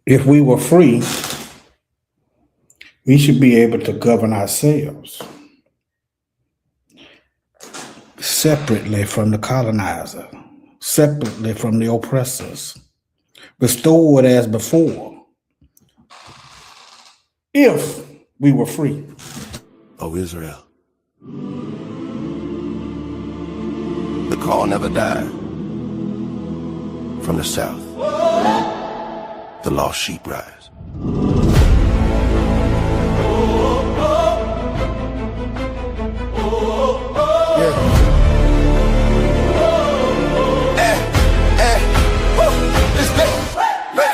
if we were free, we should be able to govern ourselves separately from the colonizer, separately from the oppressors, restored as before, if we were free. Oh, Israel, the call never died. From the south, the lost sheep rise.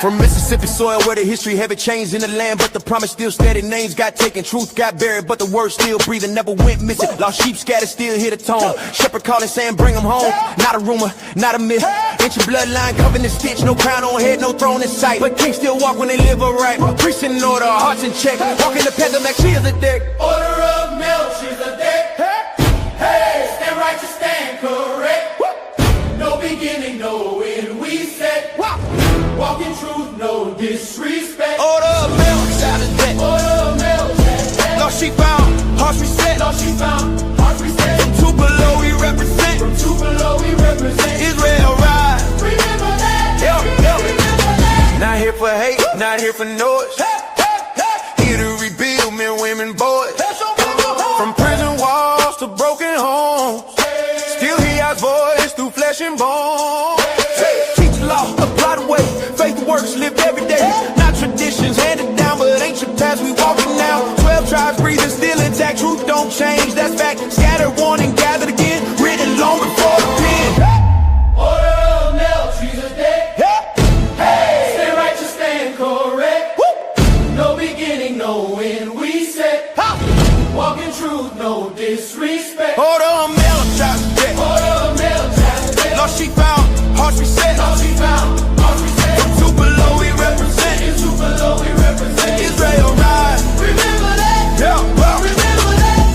From Mississippi soil where the history haven't changed in the land, but the promise still steady. Names got taken, truth got buried, but the word still breathing, never went missing. Lost sheep scattered, still hear the tone. Shepherd calling, saying bring them home. Not a rumor, not a myth. Ancient bloodline covered in stitch, no crown on head, no throne in sight. But kings still walk when they live upright. Priests in order, hearts in check. Walking the path of Melchizedek. Order of Melchizedek. Hey, stand righteous, stand correct. No beginning, no end, we said. Walk in truth, no disrespect. Order of Melchizedek. Order of Melchizedek. Lost sheep found, hearts reset. Lost sheep found, hearts reset. From Tupelo we represent. From Tupelo we represent. Israel rise. Remember that. Remember that. Not here for hate, not here for noise. Here to rebuild men, women, boys. From prison walls to broken homes. Still hear our voice through flesh and bone. Teach the law, apply the way. Faith works, lived every day. Not traditions handed down, but ancient paths we walking now. 12 tribes breathing, still intact. Truth don't change, that's fact. Scattered, warned, and gathered again. Written long before the pen. Order of Melchizedek. Hey, stand righteous, stand correct. No beginning, no end, we said. Walk in truth, no disrespect. Order of Melchizedek. Order of Melchizedek. Lost sheep found, hearts reset. Lost sheep found, hearts reset. From Tupelo we represent. In Tupelo we represent. Israel rise. Remember that. Yeah, well, Remember that.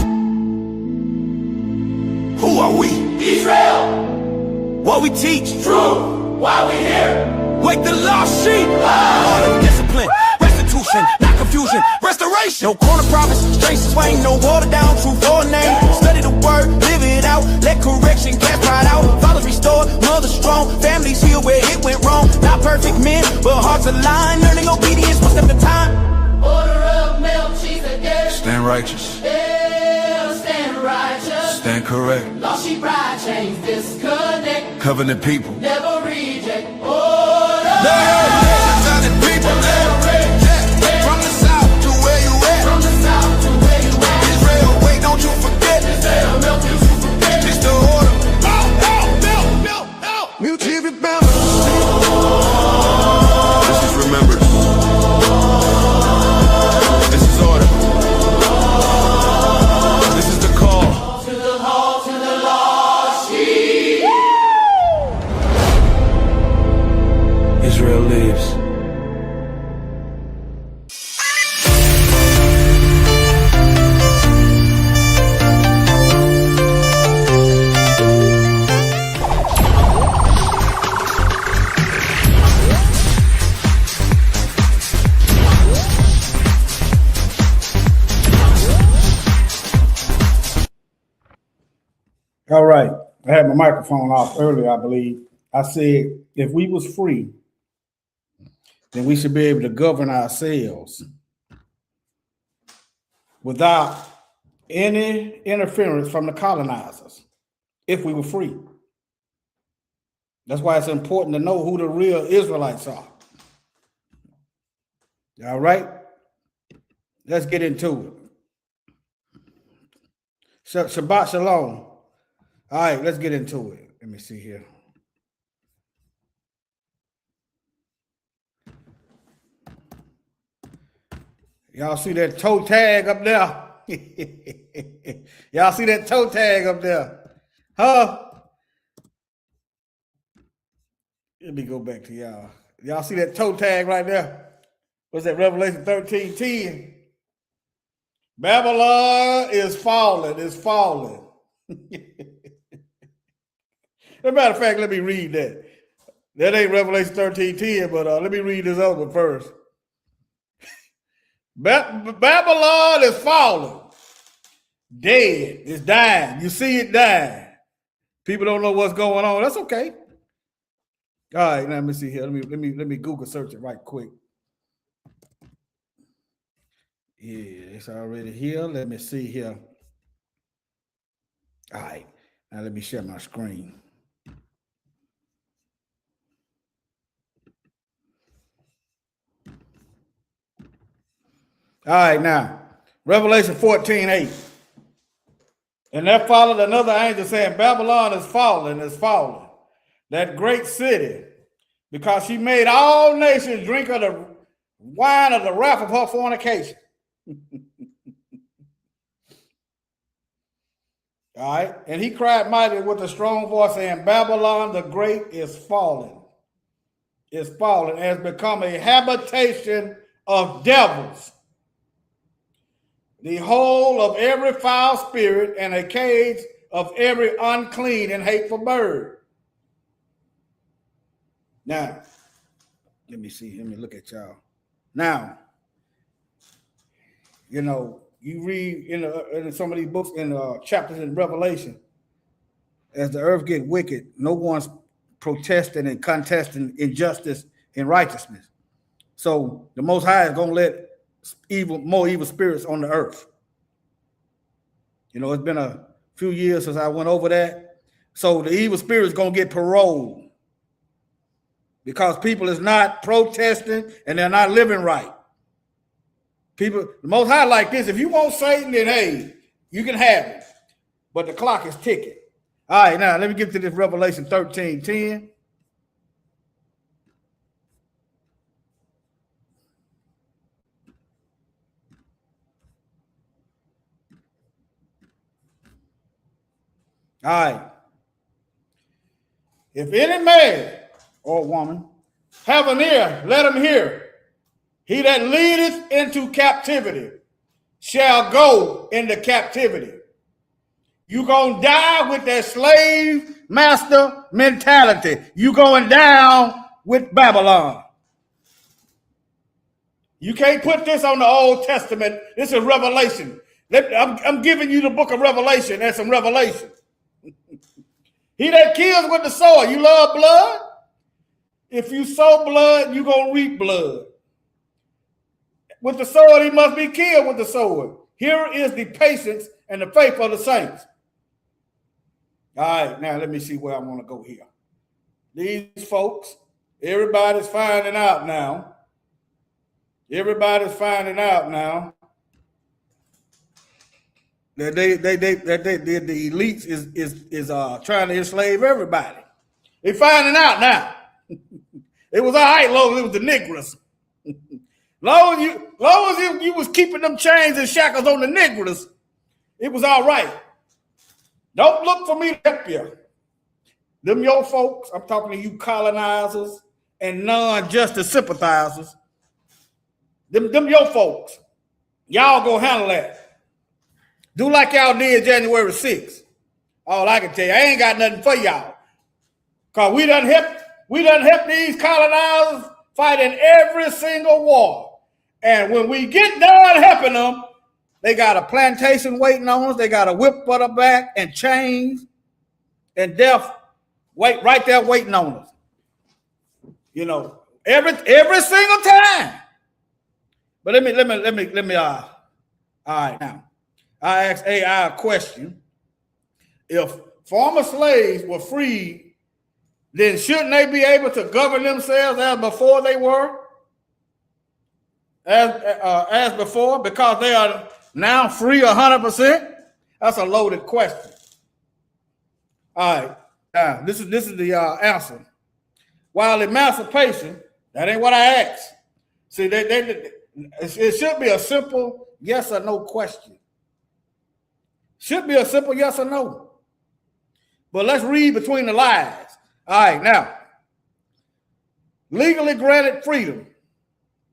who are we? Israel. What we teach. Truth. Why we here? Wake the lost sheep. Order, discipline, restitution, not confusion, restoration. No corner prophets, strange swing, no water down, truth or name. Study the word, live it out, let correction cast pride out. Fathers restored, mothers strong, families healed where it went wrong. Not perfect men, but hearts aligned, learning obedience one step at a time. Order of Melchizedek. Stand righteous, Yeah, stand righteous. stand correct. Lost sheep pride, change, disconnect. Covenant people. Never reject. Order. Covenant people. From the south to where you at. From the south to where you at. Israel, wait, don't you forget. Israel, milk you forget. It's the order. Mutually remember. This is remembrance. This is order. This is the call. To the hall, to the lost sheep. Israel lives. All right. I had my microphone off earlier, I believe. I said, if we was free, then we should be able to govern ourselves without any interference from the colonizers, if we were free. That's why it's important to know who the real Israelites are. All right? Let's get into it. Shabbat Shalom. All right, let's get into it. Let me see here. Y'all see that toe tag up there? Y'all see that toe tag up there? Huh? Let me go back to y'all. Y'all see that toe tag right there? What's that, Revelation 13:10? Babylon is falling, it's falling. As a matter of fact, let me read that. That ain't Revelation 13:10, but let me read this other one first. Babylon is falling. Dead. It's dying. You see it dying. People don't know what's going on. That's okay. All right, now let me see here. Let me Google search it right quick. Yeah, it's already here. Let me see here. All right. Now let me share my screen. All right, now, Revelation 14:8. And there followed another angel saying, Babylon is fallen, that great city, because she made all nations drink of the wine of the wrath of her fornication. All right, and he cried mightily with a strong voice, saying, Babylon the great is fallen, has become a habitation of devils, the hole of every foul spirit, and a cage of every unclean and hateful bird. Now, let me see. Let me look at y'all. Now, you know, you read in some of these books, in chapters in Revelation, as the earth get wicked, no one's protesting and contesting injustice and righteousness. So the Most High is going to let more evil spirits on the earth. You know, it's been a few years since I went over that. So the evil spirit is going to get paroled because people is not protesting and they're not living right. People, the Most High like this. If you want Satan, then hey, you can have it. But the clock is ticking. All right, now let me get to this Revelation 13:10. All right. If any man or woman have an ear, let him hear. He that leadeth into captivity shall go into captivity. You gonna die with that slave master mentality. You going down with Babylon. You can't put this on the Old Testament. This is Revelation. I'm giving you the book of Revelation and some revelation. He that kills with the sword, you love blood? If you sow blood, you're going to reap blood. With the sword, he must be killed with the sword. Here is the patience and the faith of the saints. All right, now let me see where I want to go here. These folks, everybody's finding out now. Everybody's finding out now that the elites is trying to enslave everybody. They're finding out now. It was all right, long as it was the Negroes. long as you was keeping them chains and shackles on the Negroes, it was all right. Don't look for me to help you. Them your folks, I'm talking to you colonizers and non-justice sympathizers. Them your folks. Y'all go handle that. Do like y'all did January 6th. All I can tell you, I ain't got nothing for y'all. Because we done help these colonizers fight in every single war. And when we get done helping them, they got a plantation waiting on us. They got a whip for the back and chains and death right there waiting on us. You know, every single time. But let me all right, now. I asked AI a question. If former slaves were freed, then shouldn't they be able to govern themselves as before they were? As before, because they are now free 100%? That's a loaded question. All right, now this is the answer. While emancipation, that ain't what I asked. See, it should be a simple yes or no question. Should be a simple yes or no. But let's read between the lines. All right, now, legally granted freedom.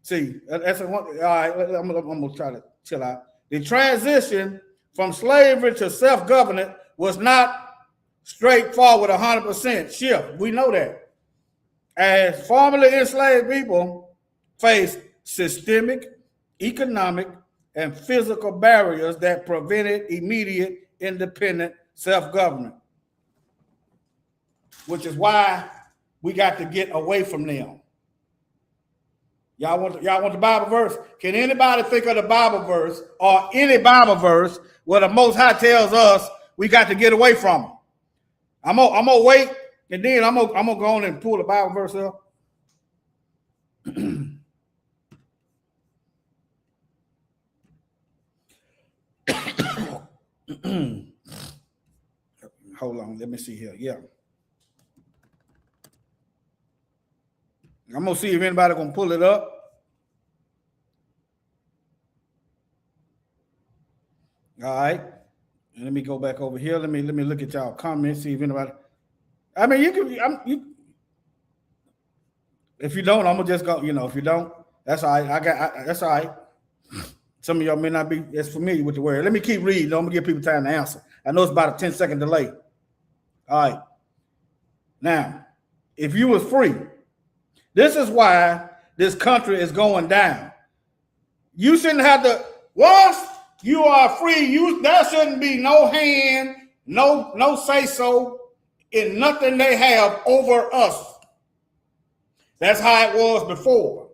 See, that's one. All right, I'm gonna try to chill out. The transition from slavery to self-government was not straightforward 100% shift. We know that. As formerly enslaved people faced systemic, economic, and physical barriers that prevented immediate independent self-government, which is why we got to get away from them. Y'all want the Bible verse? Can anybody think of the Bible verse or any Bible verse where the Most High tells us we got to get away from them? I'm gonna wait, and then I'm gonna go on and pull the Bible verse up. Hold on, let me see here. Yeah. I'm gonna see if anybody gonna pull it up. All right. Let me go back over here. Let me look at y'all comments, see if anybody. I mean, you can. If you don't, I'm gonna just go. If you don't, that's all right. That's all right. Some of y'all may not be as familiar with the word. Let me keep reading. I'm gonna give people time to answer. I know it's about a 10-second delay. All right. Now, if you was free, this is why this country is going down. You shouldn't have to. Once you are free, there shouldn't be no hand, no say so in nothing they have over us. That's how it was before.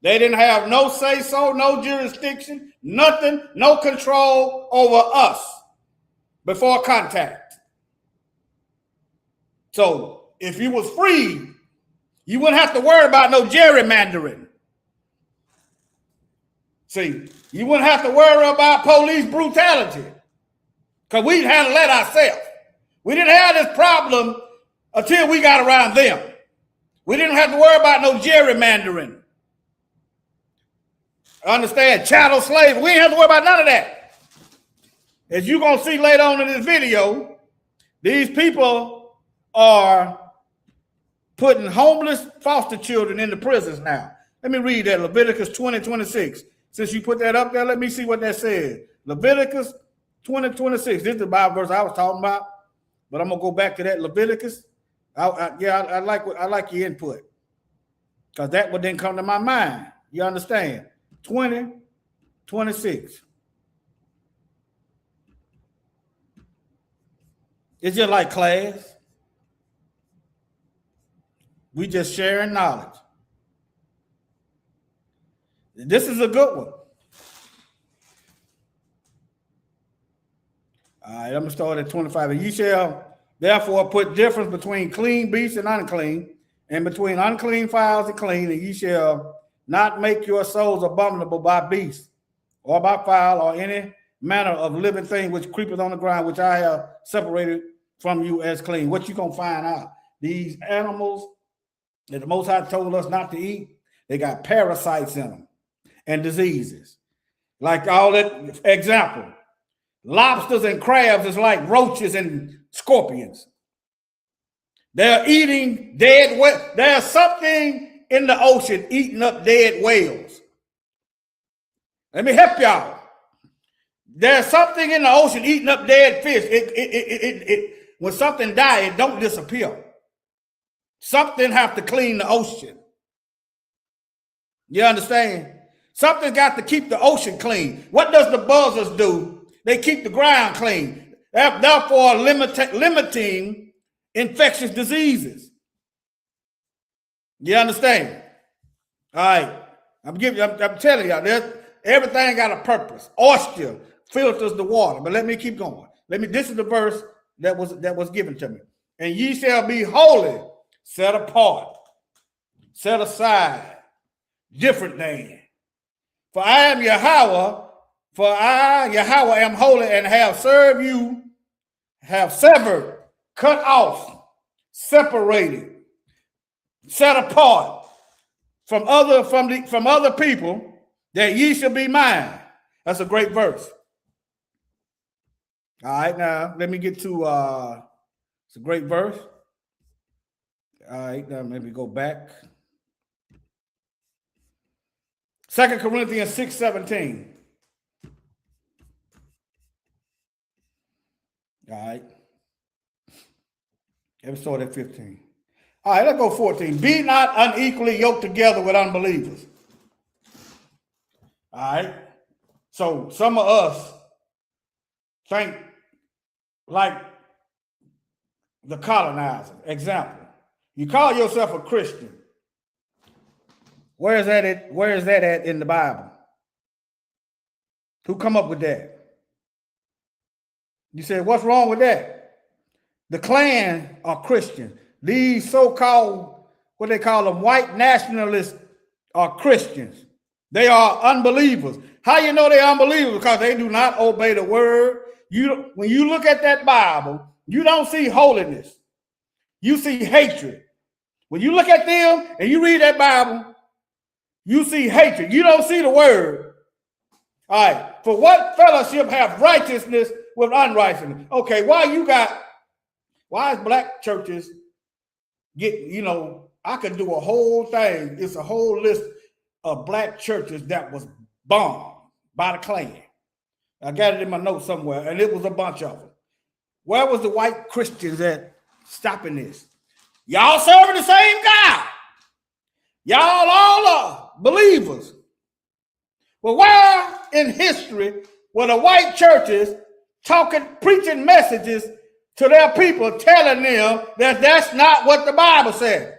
They didn't have no say so, no jurisdiction, nothing, no control over us before contact. So if you was free, you wouldn't have to worry about no gerrymandering. See, you wouldn't have to worry about police brutality because we'd handle that ourselves. We didn't have this problem until we got around them. We didn't have to worry about no gerrymandering. Understand? Chattel slavery. We didn't have to worry about none of that. As you're going to see later on in this video, these people are putting homeless foster children into prisons now. Let me read that, Leviticus 20:26. Since you put that up there, let me see what that says. Leviticus 20:26. This is the Bible verse I was talking about, but I'm gonna go back to that Leviticus. I like your input because that would then come to my mind. You understand? 20:26. It's just like class. We just sharing knowledge. This is a good one. All right, I'm going to start at 25. And ye shall therefore put difference between clean beasts and unclean, and between unclean fowls and clean, and ye shall not make your souls abominable by beasts, or by fowl, or any manner of living thing which creepeth on the ground, which I have separated from you as clean. What you going to find out? These animals that the Most High told us not to eat, they got parasites in them and diseases. Like all that example, lobsters and crabs is like roaches and scorpions. They're eating dead whales. There's something in the ocean eating up dead whales. Let me help y'all. There's something in the ocean eating up dead fish. When something dies, it don't disappear. Something have to clean the ocean. You understand? Something got to keep the ocean clean. What does the buzzards do? They keep the ground clean. Therefore, limiting infectious diseases. You understand? All right. I'm telling y'all, everything got a purpose. Oyster filters the water. But let me keep going. This is the verse that was given to me. And ye shall be holy, set apart, set aside, different than. For I am Yahweh, Yahweh, am holy, and have served you, have severed, cut off, separated, set apart from other people, that ye shall be mine. That's a great verse. All right, now let me get to it's a great verse. All right, now maybe go back. 2 Corinthians 6:17. All right. Let's start at 15. All right, let's go 14. Be not unequally yoked together with unbelievers. All right. So some of us think like the colonizer. Example, you call yourself a Christian. Where is that at in the Bible? Who come up with that? You said, what's wrong with that? The Klan are Christian. These so-called, what they call them, white nationalists are Christians. They are unbelievers. How you know they're unbelievers? Because they do not obey the word. When you look at that Bible, you don't see holiness. You see hatred. When you look at them and you read that Bible, you see hatred. You don't see the word. All right. For what fellowship have righteousness with unrighteousness? Okay, why is black churches I could do a whole thing. It's a whole list of black churches that was bombed by the Klan. I got it in my notes somewhere, and it was a bunch of them. Where was the white Christians at stopping this? Y'all serving the same God. Y'all all are believers. Well, where in history were the white churches preaching messages to their people, telling them that that's not what the Bible said?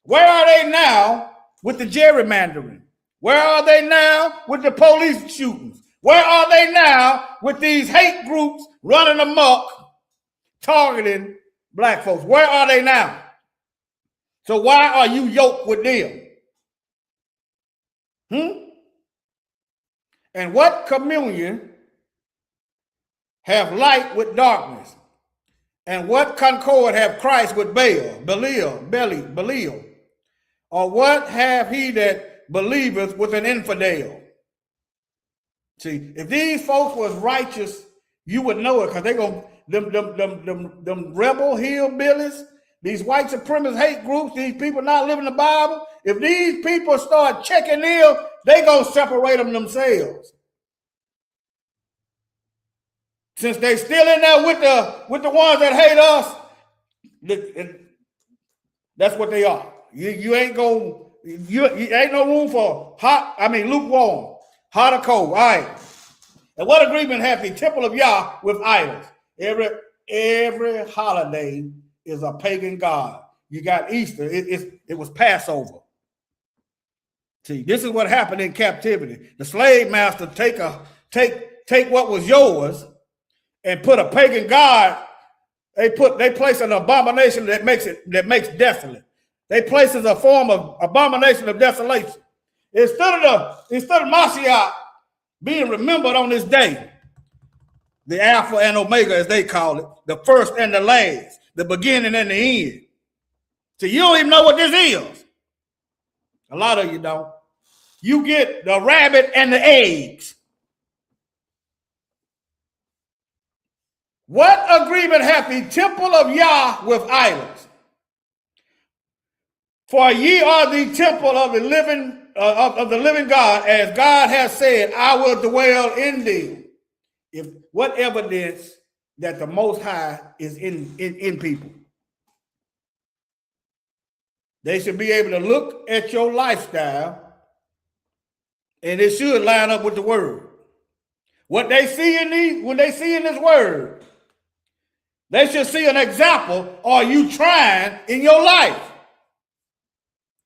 Where are they now with the gerrymandering? Where are they now with the police shootings? Where are they now with these hate groups running amok, targeting black folks? Where are they now? So why are you yoked with them? And what communion have light with darkness? And what concord have Christ with Belial? Or what have he that believeth with an infidel? See, if these folks was righteous, you would know it, because they gonna them rebel hillbillies, these white supremacist hate groups, these people not living the Bible. If these people start checking in, they gonna separate them themselves. Since they still in there with the ones that hate us, that's what they are. You ain't no room for lukewarm, hot or cold. All right. And what agreement hath the temple of Yah with idols? Every holiday is a pagan god. You got Easter. It was Passover. See, this is what happened in captivity. The slave master take what was yours and put a pagan god. They place an abomination that makes desolate. They place as a form of abomination of desolation. Instead of Mashiach being remembered on this day, the Alpha and Omega, as they call it, the first and the last, the beginning and the end. So you don't even know what this is. A lot of you don't. You get the rabbit and the eggs. What agreement hath the temple of Yah with idols? For ye are the temple of the living God, as God has said, I will dwell in thee. What evidence that the Most High is in people? They should be able to look at your lifestyle, and it should line up with the word. What they see when they see in this word, they should see an example. Are you trying in your life?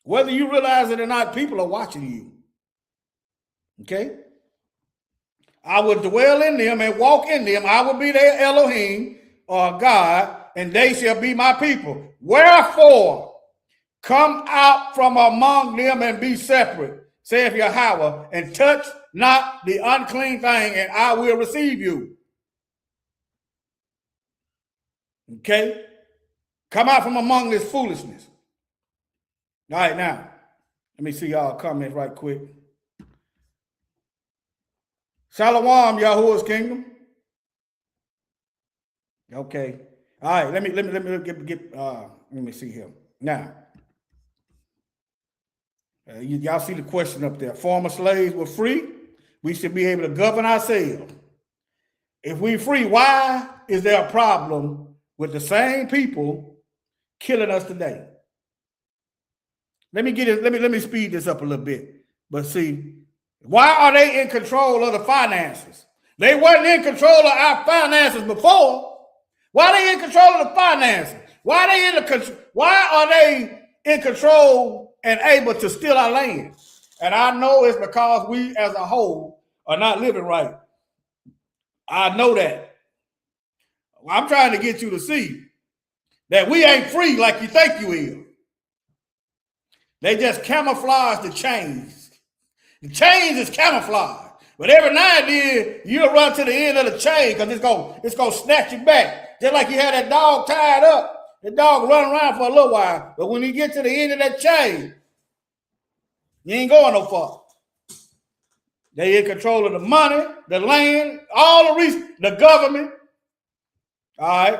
Whether you realize it or not, people are watching you. Okay? I will dwell in them and walk in them. I will be their Elohim or God, and they shall be my people. Wherefore, come out from among them and be separate, saith Yahweh, and touch not the unclean thing, and I will receive you. Okay? Come out from among this foolishness. All right, now, let me see y'all comments right quick. Shalom, Yahuwah's kingdom. Okay. All right, let me see here. Now, y'all see the question up there. Former slaves were free. We should be able to govern ourselves. If we free, why is there a problem with the same people killing us today? Let me speed this up a little bit. But see, Why are they in control of the finances? They weren't in control of our finances before. Why are they in control of the finances? Why are they in control and able to steal our land? And I know it's because we as a whole are not living right. I know that. I'm trying to get you to see that we ain't free like you think you is. They just camouflage the chains. The chains is camouflage. But every now and then, you'll run to the end of the chain because it's gonna snatch you back. Just like you had that dog tied up. The dog run around for a little while. But when you get to the end of that chain, you ain't going no far. They in control of the money, the land, all the reasons, the government. All right.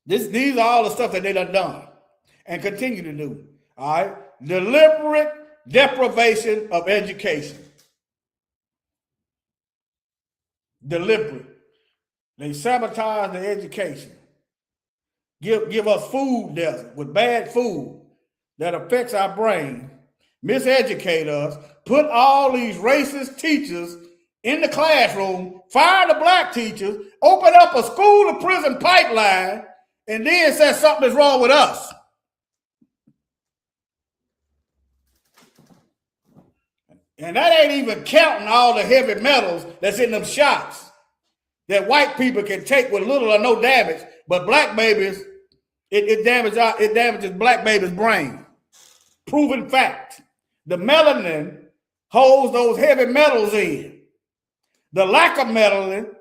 These are all the stuff that they done and continue to do. All right. Deliberate deprivation of education. Deliberate. They sabotage the education. Give us food desert with bad food that affects our brain. Miseducate us. Put all these racist teachers in the classroom. Fire the black teachers. Open up a school to prison pipeline. And then say something is wrong with us. And that ain't even counting all the heavy metals that's in them shots that white people can take with little or no damage, but black babies, it damages black babies' brain. Proven fact. The melanin holds those heavy metals in. The lack of melanin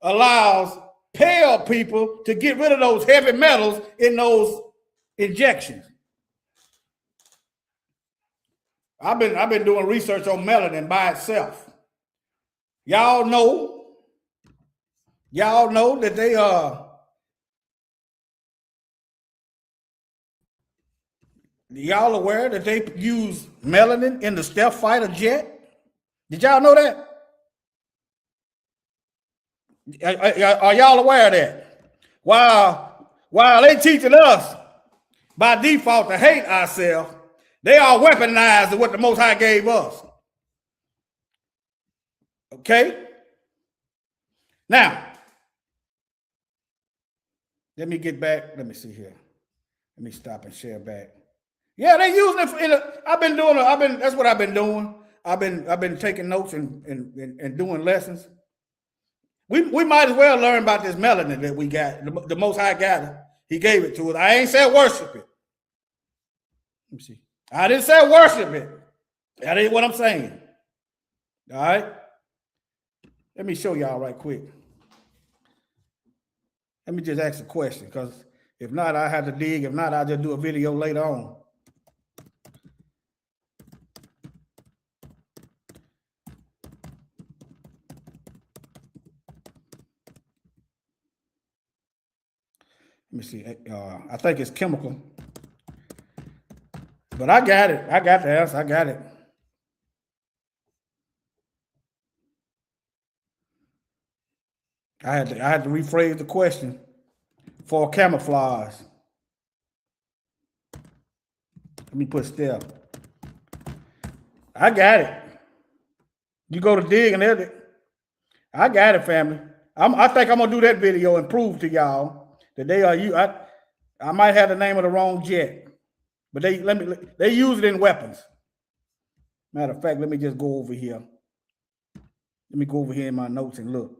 allows pale people to get rid of those heavy metals in those injections. I've been doing research on melanin by itself. Y'all know that they are. Y'all aware that they use melanin in the stealth fighter jet? Did y'all know that? Are y'all aware of that? While they teaching us by default to hate ourselves, they are weaponized what the Most High gave us. Okay? Now, let me get back. Let me see here. Let me stop and share back. Yeah, they using it that's what I've been doing. I've been taking notes and doing lessons. We might as well learn about this melanin that we got. The Most High got it. He gave it to us. I ain't said worship it. Let me see. I didn't say worship it. That ain't what I'm saying. All right. Let me show y'all right quick. Let me just ask a question, because if not, I have to dig. If not, I'll just do a video later on. Let me see. I think it's chemical. But I got it. I got the answer. I got it. I had to rephrase the question for camouflage. Let me put step. I got it. You go to dig and edit. I got it, family. I think I'm gonna do that video and prove to y'all that they are you. I might have the name of the wrong jet, but they use it in weapons. Matter of fact, let me just go over here. Let me go over here in my notes and look.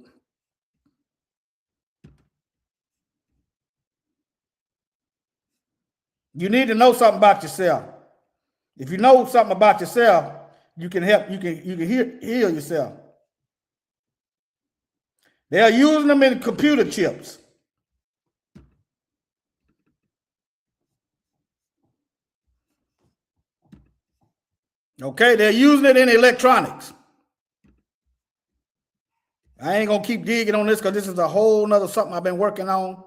You need to know something about yourself. If you know something about yourself, you can help. You can heal yourself. They are using them in computer chips. Okay, they're using it in electronics. I ain't gonna keep digging on this because this is a whole nother something I've been working on.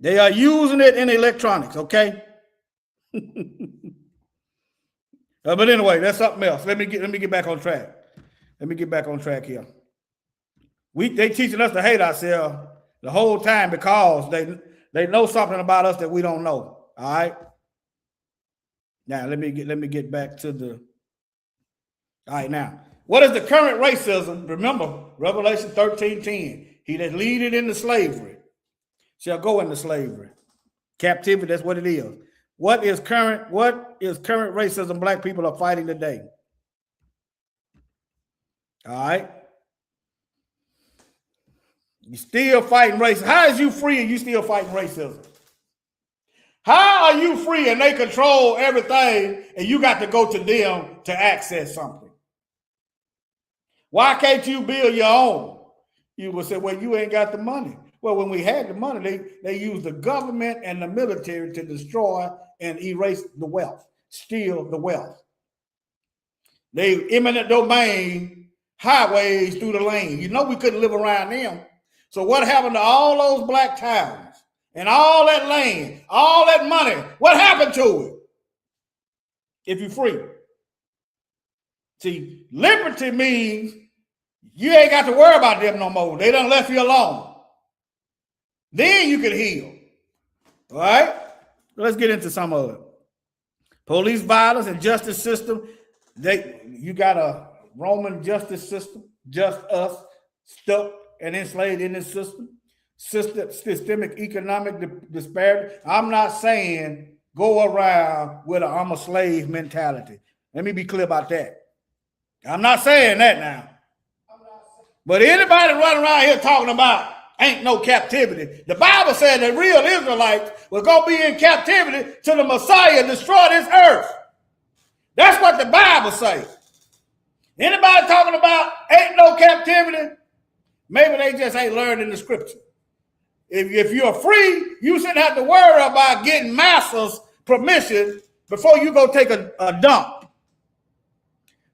They are using it in electronics, okay? But anyway, that's something else. Let me get back on track. Let me get back on track here. They teaching us to hate ourselves the whole time because they know something about us that we don't know. All right. Now let me get back to the. All right, now what is the current racism? Remember Revelation 13:10. He that leadeth into slavery shall go into slavery, captivity. That's what it is. What is current racism black people are fighting today? All right. You still fighting racism. How is you free and you still fighting racism? How are you free and they control everything and you got to go to them to access something? Why can't you build your own? You will say, well, you ain't got the money. Well, when we had the money, they used the government and the military to destroy and erase the wealth, steal the wealth. They eminent domain highways through the lane. You know we couldn't live around them. So what happened to all those black towns and all that land, all that money? What happened to it? If you're free. See, liberty means you ain't got to worry about them no more. They done left you alone. Then you can heal. All right? Let's get into some of it. Police violence and justice system. You got a Roman justice system, just us, stuck and enslaved in this system. Systemic economic disparity. I'm not saying go around with an I'm a slave mentality. Let me be clear about that. I'm not saying that now. But anybody running around here talking about ain't no captivity. The Bible said that real Israelites were going to be in captivity till the Messiah destroy this earth. That's what the Bible says. Anybody talking about ain't no captivity, maybe they just ain't learning the scripture. If you're free, you shouldn't have to worry about getting master's permission before you go take a dump.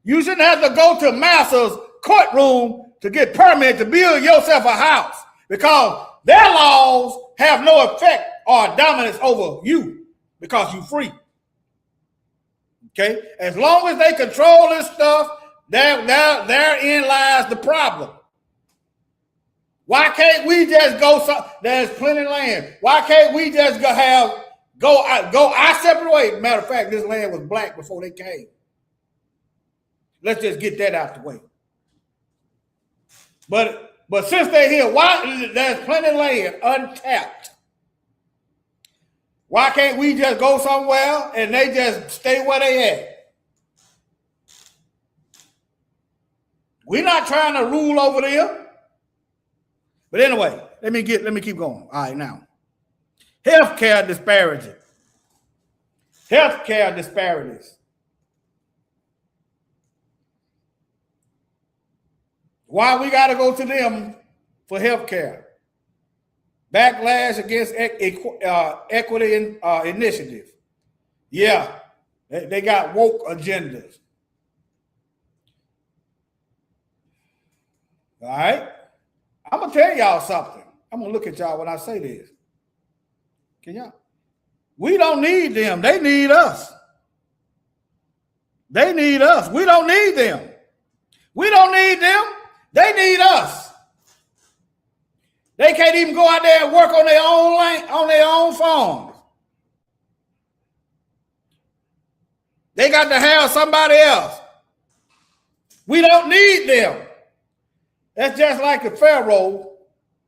You shouldn't have to go to master's courtroom to get permit to build yourself a house because their laws have no effect or dominance over you because you're free. Okay? As long as they control this stuff, therein lies the problem. Why can't we just go? There's plenty of land. Why can't we just go our separate way? Matter of fact, this land was black before they came. Let's just get that out the way. But since they're here, why there's plenty of land untapped? Why can't we just go somewhere and they just stay where they at? We're not trying to rule over them. But anyway, let me keep going. All right, now. Healthcare disparity. Healthcare disparities. Why we got to go to them for healthcare? Backlash against equity initiative. Yeah, they got woke agendas. All right? I'm going to tell y'all something. I'm going to look at y'all when I say this. Can y'all? We don't need them. They need us. They need us. We don't need them. We don't need them. They need us. They can't even go out there and work on their own land, on their own farms. They got to have somebody else. We don't need them. That's just like the Pharaoh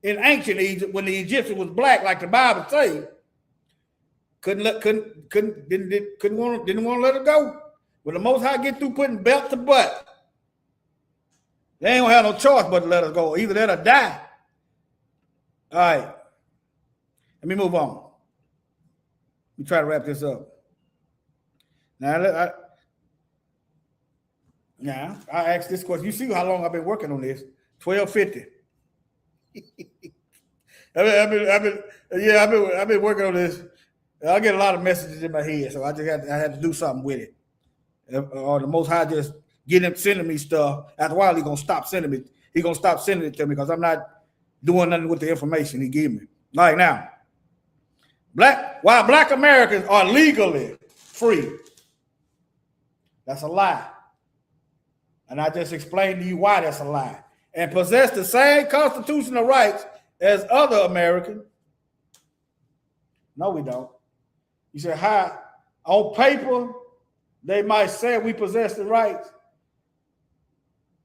in ancient Egypt when the Egyptian was black, like the Bible says. Didn't want to let it go. When the Most High get through putting belt to butt, they ain't gonna have no choice but to let us go. Either that or die. All right. Let me move on. Let me try to wrap this up. Now, I asked this question. You see how long I've been working on this? 1250. I've been working on this. I get a lot of messages in my head, so I had to do something with it. Or the Most High just sending me stuff. After a while, he's gonna stop sending me. He's gonna stop sending it to me because I'm not doing nothing with the information he gave me. Like now, while black Americans are legally free, that's a lie. And I just explained to you why that's a lie. And possess the same constitutional rights as other Americans. No, we don't. You say, hi, on paper, they might say we possess the rights,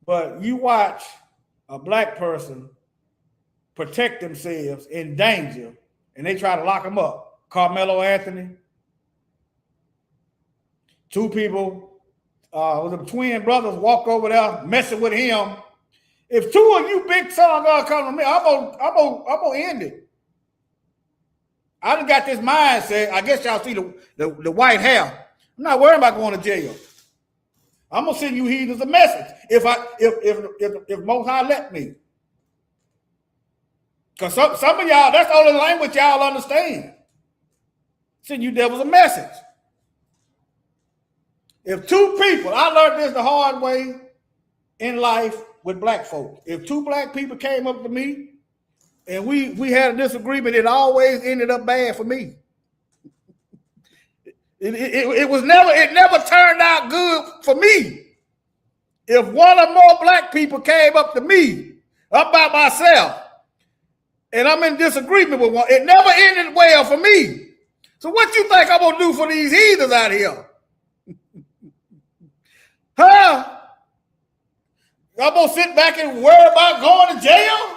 but you watch a black person protect themselves in danger, and they try to lock them up. Carmelo Anthony, two people, with the twin brothers walk over there messing with him. If two of you big son gonna come to me, I'm gonna end it. I done got this mindset. I guess y'all see the white hair. I'm not worried about going to jail. I'm gonna send you heathens a message if Most High let me. Because some of y'all, that's the only language y'all understand. Send you devils a message. If two people, I learned this the hard way in life with black folks. If two black people came up to me and we had a disagreement, it always ended up bad for me. It never turned out good for me. If one or more black people came up to me up by myself and I'm in disagreement with one, it never ended well for me. So what you think I'm gonna do for these heathens out here? Huh? I'm gonna sit back and worry about going to jail?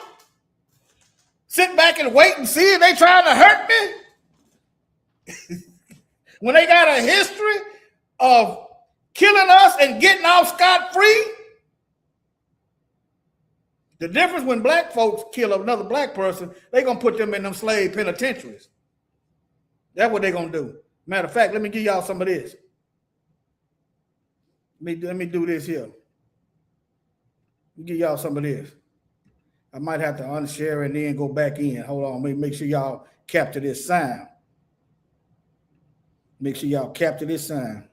Sit back and wait and see if they trying to hurt me? When they got a history of killing us and getting off scot-free? The difference when black folks kill another black person, they gonna put them in them slave penitentiaries. That's what they gonna do. Matter of fact, let me give y'all some of this. Let me do this here. Let me give y'all some of this. I might have to unshare and then go back in. Hold on, let me make sure y'all capture this sound. Make sure y'all capture this sound.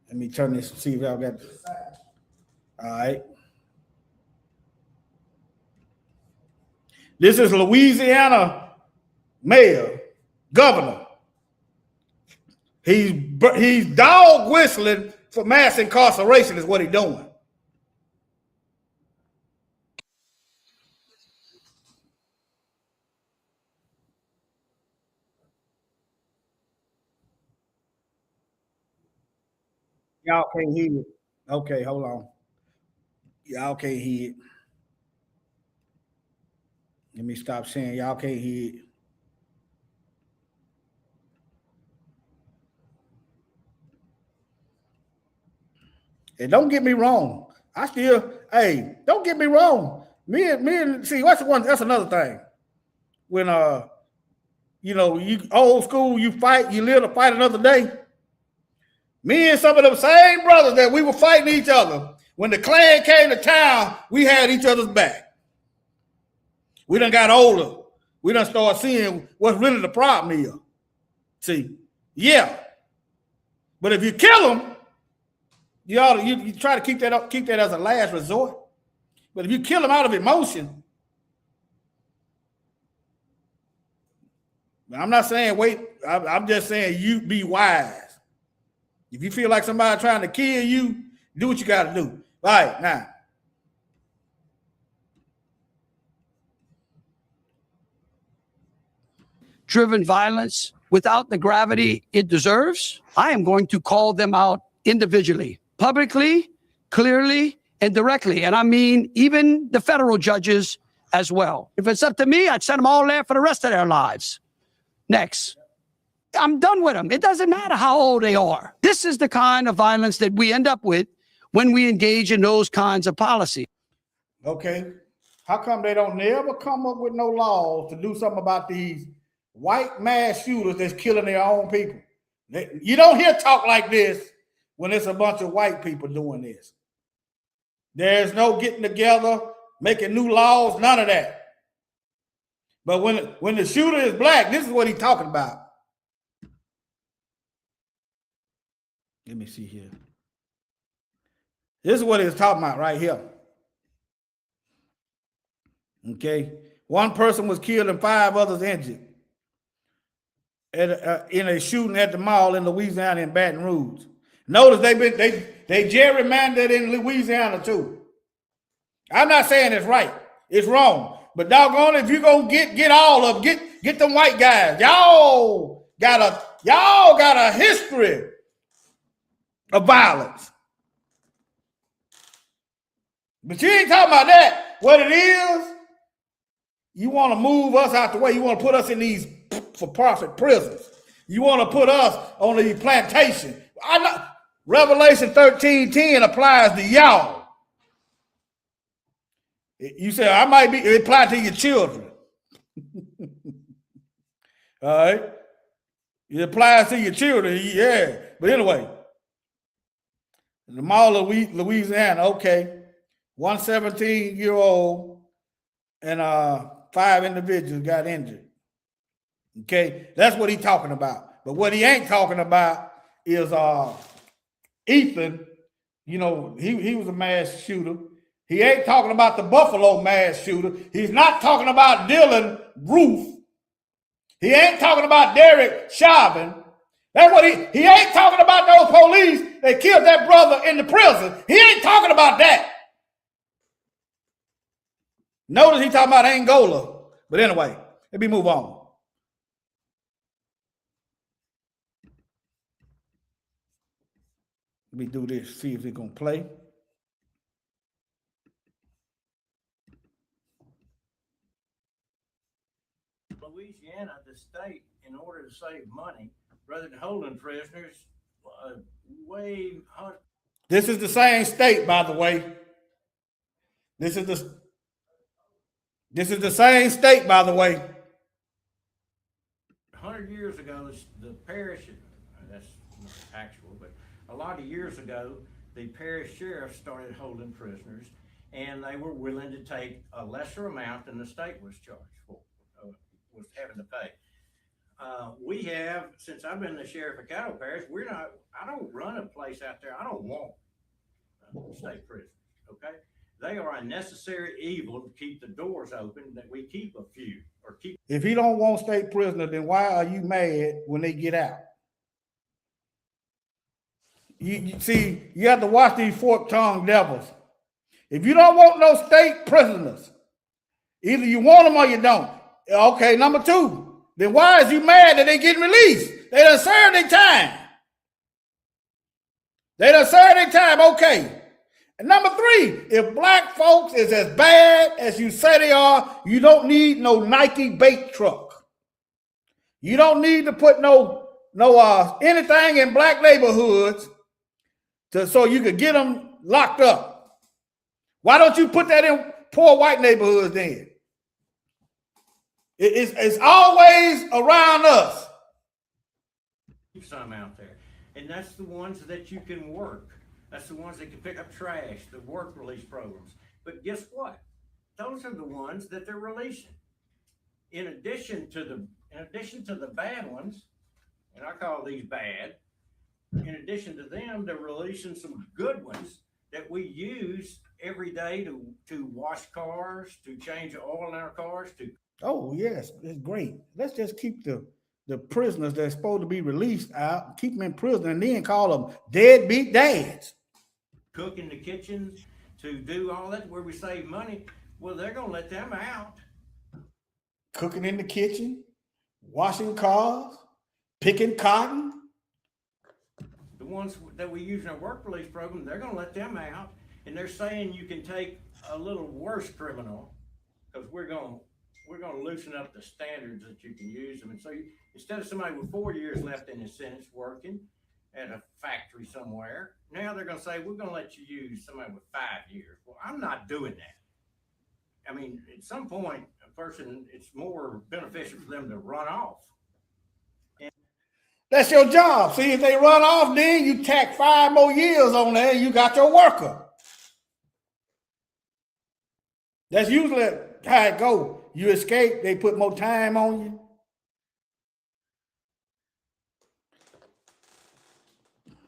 Let me turn this and see if y'all got the sound. All right. This is Louisiana mayor, governor. He's dog whistling for mass incarceration is what he's doing. Y'all can't hear it. Okay, hold on. Y'all can't hear it. Let me stop saying y'all can't hear it. And don't get me wrong. Don't get me wrong. Me and see, that's another thing. When you old school, you fight, you live to fight another day. Me and some of them same brothers that we were fighting each other, when the Klan came to town, we had each other's back. We done got older. We done started seeing what's really the problem here. See, yeah. But if you kill them, you try to keep that as a last resort. But if you kill them out of emotion, I'm not saying wait. I'm just saying you be wise. If you feel like somebody trying to kill you, do what you got to do. All right, now. Driven violence without the gravity it deserves, I am going to call them out individually, publicly, clearly, and directly. And I mean, even the federal judges as well. If it's up to me, I'd send them all there for the rest of their lives. Next. I'm done with them. It doesn't matter how old they are. This is the kind of violence that we end up with when we engage in those kinds of policies. Okay. How come they don't never come up with no laws to do something about these white mass shooters that's killing their own people? You don't hear talk like this when it's a bunch of white people doing this. There's no getting together, making new laws, none of that. But when the shooter is black, this is what he's talking about. Let me see here. This is what he's talking about right here. Okay. One person was killed and 5 others injured in a shooting at the mall in Louisiana in Baton Rouge. Notice they gerrymandered in Louisiana too. I'm not saying it's right. It's wrong. But doggone it, if you're gonna get all of them, get them white guys. Y'all gotta Y'all got a history of violence. But you ain't talking about that. What it is, you want to move us out the way. You want to put us in these for-profit prisons. You want to put us on the plantation. Revelation 13:10 applies to y'all. You say, I might be, it applies to your children. All right? It applies to your children, yeah. But anyway, the Mall of Louisiana, okay. 1 17-year-old and 5 individuals got injured. Okay, that's what he's talking about. But what he ain't talking about is Ethan. You know, he was a mass shooter. He ain't talking about the Buffalo mass shooter. He's not talking about Dylan Roof. He ain't talking about Derek Chauvin. That's what he ain't talking about those police that killed that brother in the prison. He ain't talking about that. Notice he talking about Angola. But anyway, let me move on. Let me do this, see if it's going to play. Louisiana, the state, in order to save money, rather than holding prisoners, This is the same state, by the way. This is the same state, by the way. 100 years ago, the parish, that's not actual, but a lot of years ago, the parish sheriff started holding prisoners, and they were willing to take a lesser amount than the state was charged for, was having to pay. We have, since I've been the sheriff of Caddo Parish, I don't run a place out there. I don't want state prisoners, okay? They are a necessary evil to keep the doors open, that we keep a few, or keep. If he don't want state prisoner, then why are you mad when they get out? You see, you have to watch these fork-tongued devils. If you don't want no state prisoners, either you want them or you don't. Okay, number 2, then why is you mad that they getting released? They done served their time. They done served their time, okay. And number 3, if black folks is as bad as you say they are, you don't need no Nike bait truck. You don't need to put no anything in black neighborhoods so you could get them locked up. Why don't you put that in poor white neighborhoods then? It's always around us. Some out there, and that's the ones that you can work. That's the ones that can pick up trash, the work release programs. But guess what? Those are the ones that they're releasing. In addition to the bad ones, and I call these bad, in addition to them, they're releasing some good ones that we use every day to wash cars, to change oil in our cars, to. Oh, yes, it's great. Let's just keep the prisoners that's supposed to be released out, keep them in prison, and then call them deadbeat dads. Cook in the kitchen, to do all that where we save money. Well, they're going to let them out. Cooking in the kitchen, washing cars, picking cotton. The ones that we use in our work release program, they're going to let them out. And they're saying you can take a little worse criminal, because we're going to loosen up the standards that you can use them. And so instead of somebody with 4 years left in his sentence working at a factory somewhere, now they're going to say, we're going to let you use somebody with 5 years. Well, I'm not doing that. I mean, at some point, a person, it's more beneficial for them to run off. That's your job. See, if they run off, then you tack 5 more years on there and you got your worker. That's usually how it goes. You escape, they put more time on you.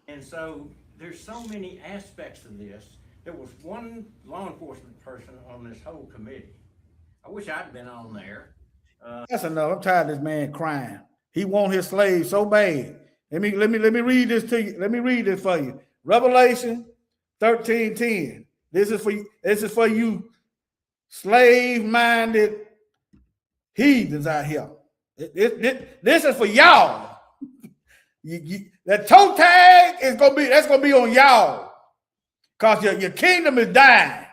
And so there's so many aspects of this. There was one law enforcement person on this whole committee. I wish I'd been on there. That's enough. I'm tired of this man crying. He want his slaves so bad. Let me read this to you. Let me read this for you. Revelation 13:10. This is for you slave-minded heathens out here. This is for y'all. That toe tag is that's gonna be on y'all, because your kingdom is dying.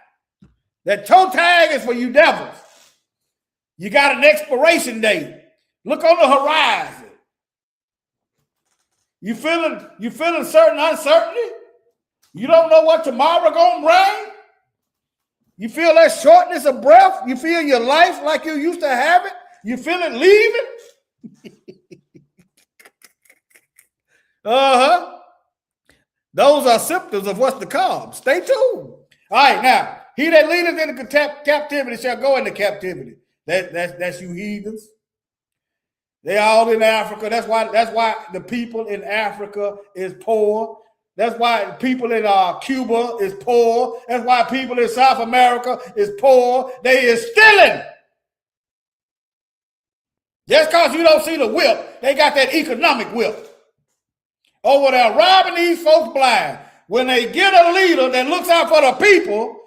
That toe tag is for you devils. You got an expiration date. Look on the horizon. You feeling certain uncertainty? You don't know what tomorrow gonna bring? You feel that shortness of breath? You feel your life like you used to have it? You feel it leaving? Uh-huh. Those are symptoms of what's to come. Stay tuned. All right, now, he that leadeth into captivity shall go into captivity. That's you heathens. They all in Africa. That's why the people in Africa is poor. That's why people in Cuba is poor. That's why people in South America is poor. They is stealing. Just because you don't see the whip, they got that economic whip. Over there robbing these folks blind. When they get a leader that looks out for the people,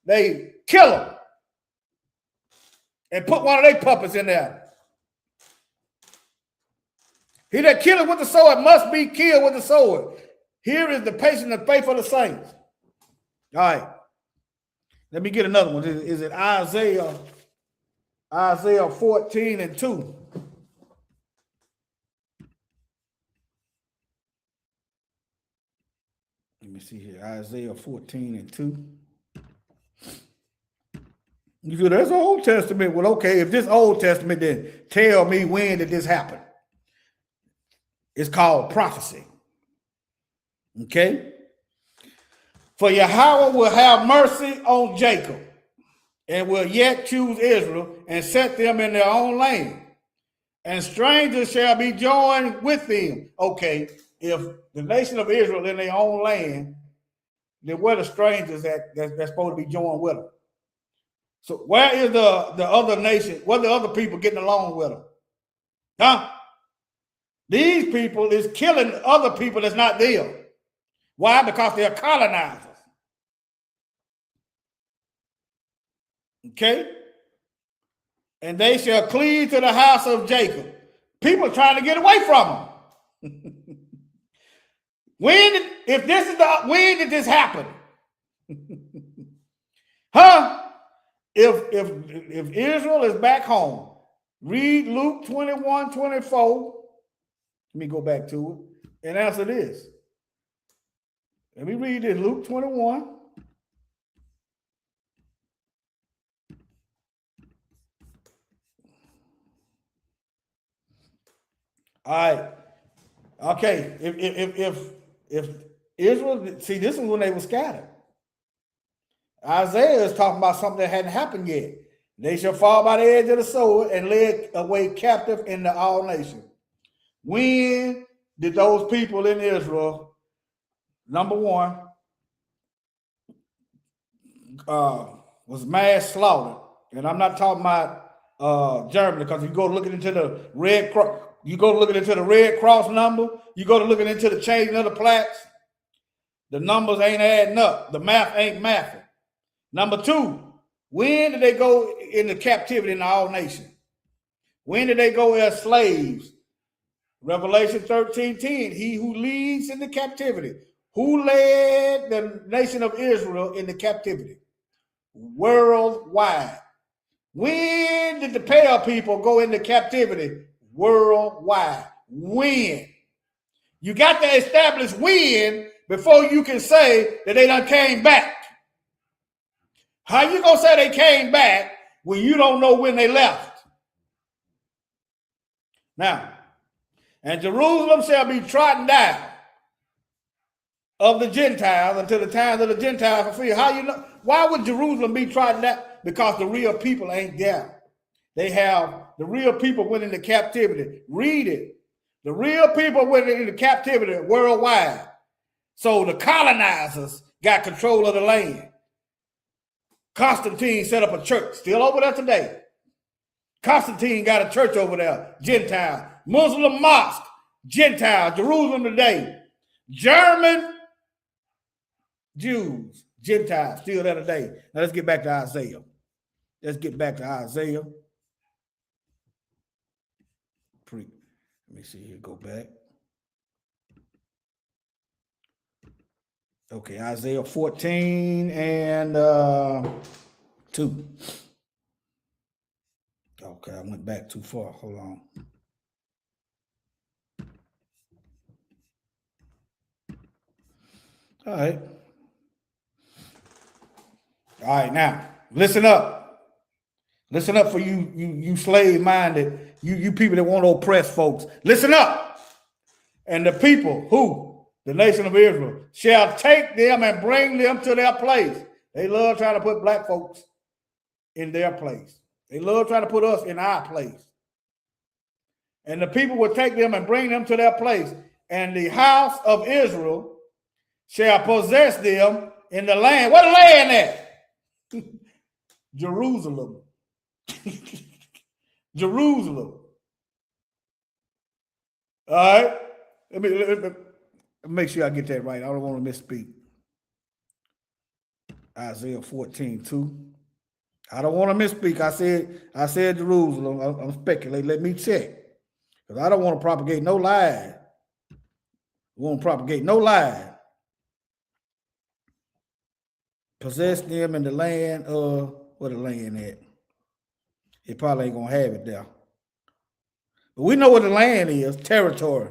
they kill them and put one of their puppets in there. He that killeth with the sword must be killed with the sword. Here is the patience and faith of the saints. All right. Let me get another one. Is it Isaiah 14 and 2? Let me see here. Isaiah 14 and 2. You said that's Old Testament. Well, okay, if this Old Testament, then tell me when did this happen? It's called prophecy. Okay? For Yahweh will have mercy on Jacob and will yet choose Israel and set them in their own land. And strangers shall be joined with them. Okay, if the nation of Israel in their own land, then where the strangers that's supposed to be joined with them? So where is the other nation? Where the other people getting along with them? Huh? These people is killing other people that's not there. Why? Because they're colonizers. Okay? And they shall cleave to the house of Jacob. People trying to get away from them. When did this happen? Huh? If Israel is back home, read Luke 21:24. Let me go back to it and answer this. Let me read this, Luke 21. All right. Okay. If Israel, see, this is when they were scattered. Isaiah is talking about something that hadn't happened yet. They shall fall by the edge of the sword and led away captive into all nations. When did those people in Israel, number one, was mass slaughtered? And I'm not talking about Germany, because you go looking into the Red Cross, you go looking into the Red Cross number, you go to looking into the changing of the plaques, the numbers ain't adding up. The math ain't mathing. Number two, when did they go into captivity in all nations? When did they go as slaves? Revelation 13:10, he who leads into captivity. Who led the nation of Israel into captivity? Worldwide. When did the Pale people go into captivity? Worldwide. When? You got to establish when before you can say that they done came back. How you gonna say they came back when you don't know when they left? Now, and Jerusalem shall be trodden down of the Gentiles until the times of the Gentiles are free. How you know? Why would Jerusalem be trodden down? Because the real people ain't there. The real people went into captivity. Read it. The real people went into captivity worldwide. So the colonizers got control of the land. Constantine set up a church, still over there today. Constantine got a church over there, Gentile. Muslim mosque, Gentile, Jerusalem today. German Jews, Gentiles, still there today. Now let's get back to Isaiah. Let me see here, go back. Okay, Isaiah 14 and 2. Okay, I went back too far. Hold on. All right. All right, now listen up. Listen up for you slave-minded, you people that want to oppress folks. Listen up. And the people who, the nation of Israel, shall take them and bring them to their place. They love trying to put black folks in their place. They love trying to put us in our place. And the people will take them and bring them to their place. And the house of Israel shall possess them in the land. What the land at? Jerusalem. Jerusalem. All right. Let me make sure I get that right. I don't want to misspeak. Isaiah 14:2. I don't want to misspeak. I said Jerusalem. I'm speculating. Let me check. Because I don't want to propagate no lie. I won't propagate no lie. Possess them in the land of, where the land at? It probably ain't going to have it there. But we know what the land is, territory.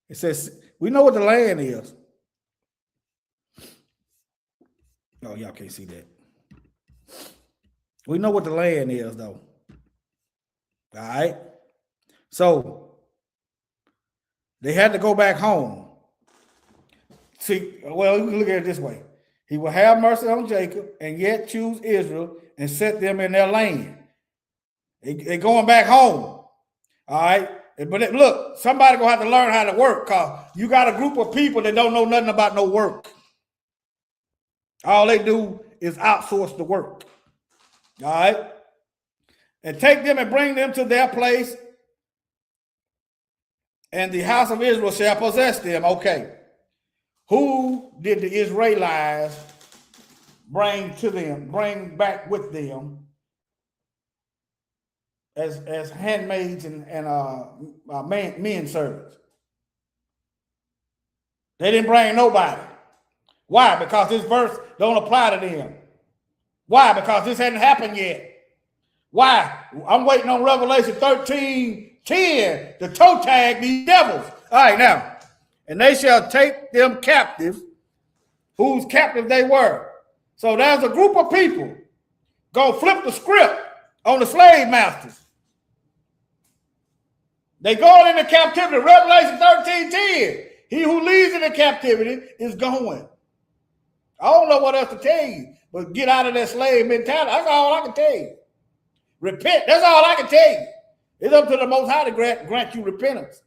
It says, we know what the land is. Oh, y'all can't see that. We know what the land is, though. All right? So, they had to go back home. See, well, you can look at it this way. He will have mercy on Jacob and yet choose Israel and set them in their land. They're going back home. All right? But look, somebody going to have to learn how to work because you got a group of people that don't know nothing about no work. All they do is outsource the work. All right? And take them and bring them to their place, and the house of Israel shall possess them. Okay. Who did the Israelites bring to them, bring back with them as handmaids and men servants? They didn't bring nobody. Why? Because this verse don't apply to them. Why? Because this hadn't happened yet. Why? I'm waiting on Revelation 13:10 to toe tag these devils. All right, now. And they shall take them captive, whose captive they were. So there's a group of people gonna flip the script on the slave masters. They go into captivity. Revelation 13:10. He who leads into captivity is going. I don't know what else to tell you, but get out of that slave mentality. That's all I can tell you. Repent. That's all I can tell you. It's up to the Most High to grant you repentance.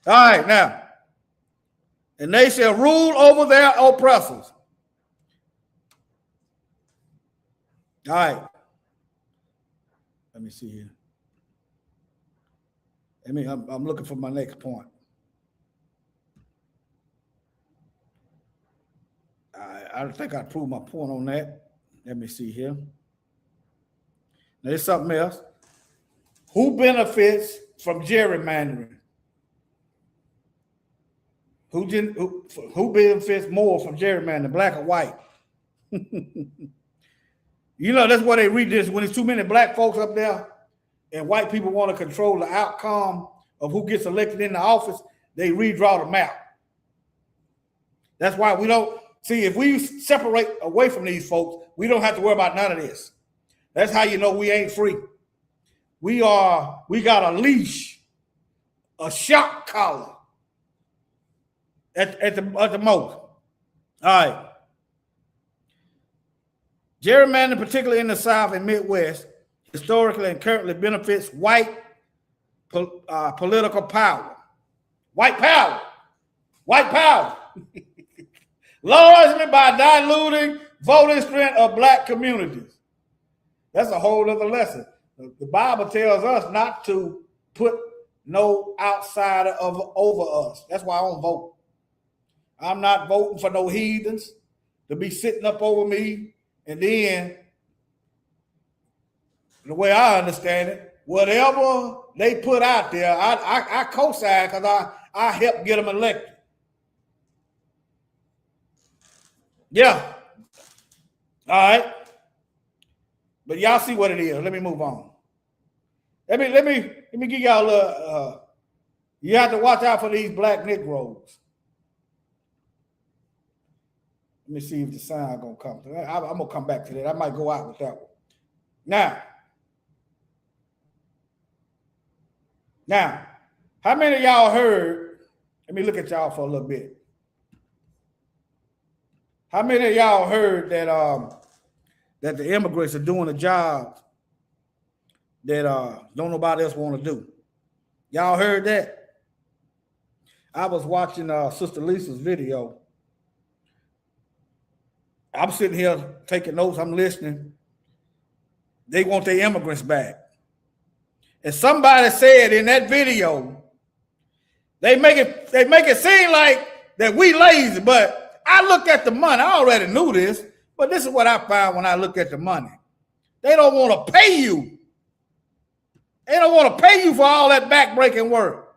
All right, now. And they shall rule over their oppressors. All right. Let me see here. I'm looking for my next point. I think I proved my point on that. Let me see here. Now, there's something else. Who benefits from gerrymandering? Who benefits more from gerrymandering, black or white? You know, that's why they read this. When there's too many black folks up there and white people want to control the outcome of who gets elected in the office, they redraw the map. That's why we don't, see, if we separate away from these folks, we don't have to worry about none of this. That's how you know we ain't free. We got a leash, a shock collar at the most. All right. Gerrymandering, particularly in the South and Midwest, historically and currently benefits white political power. White power. White power. Largely by diluting voting strength of black communities. That's a whole other lesson. The Bible tells us not to put no outsider over us. That's why I don't vote. I'm not voting for no heathens to be sitting up over me. And then, the way I understand it, whatever they put out there, I co-sign because I helped get them elected. Yeah. All right. But y'all see what it is. Let me move on. Let me give y'all a little, you have to watch out for these black Negroes. Let me see if the sound gonna come. I'm gonna come back to that. I might go out with that one. Now, how many of y'all heard? Let me look at y'all for a little bit. How many of y'all heard that that the immigrants are doing a job that don't nobody else want to do? Y'all heard that? I was watching Sister Lisa's video. I'm sitting here taking notes. I'm listening. They want their immigrants back. And somebody said in that video, they make it seem like that we lazy, but I looked at the money. I already knew this, but this is what I found when I look at the money. They don't want to pay you. They don't want to pay you for all that backbreaking work.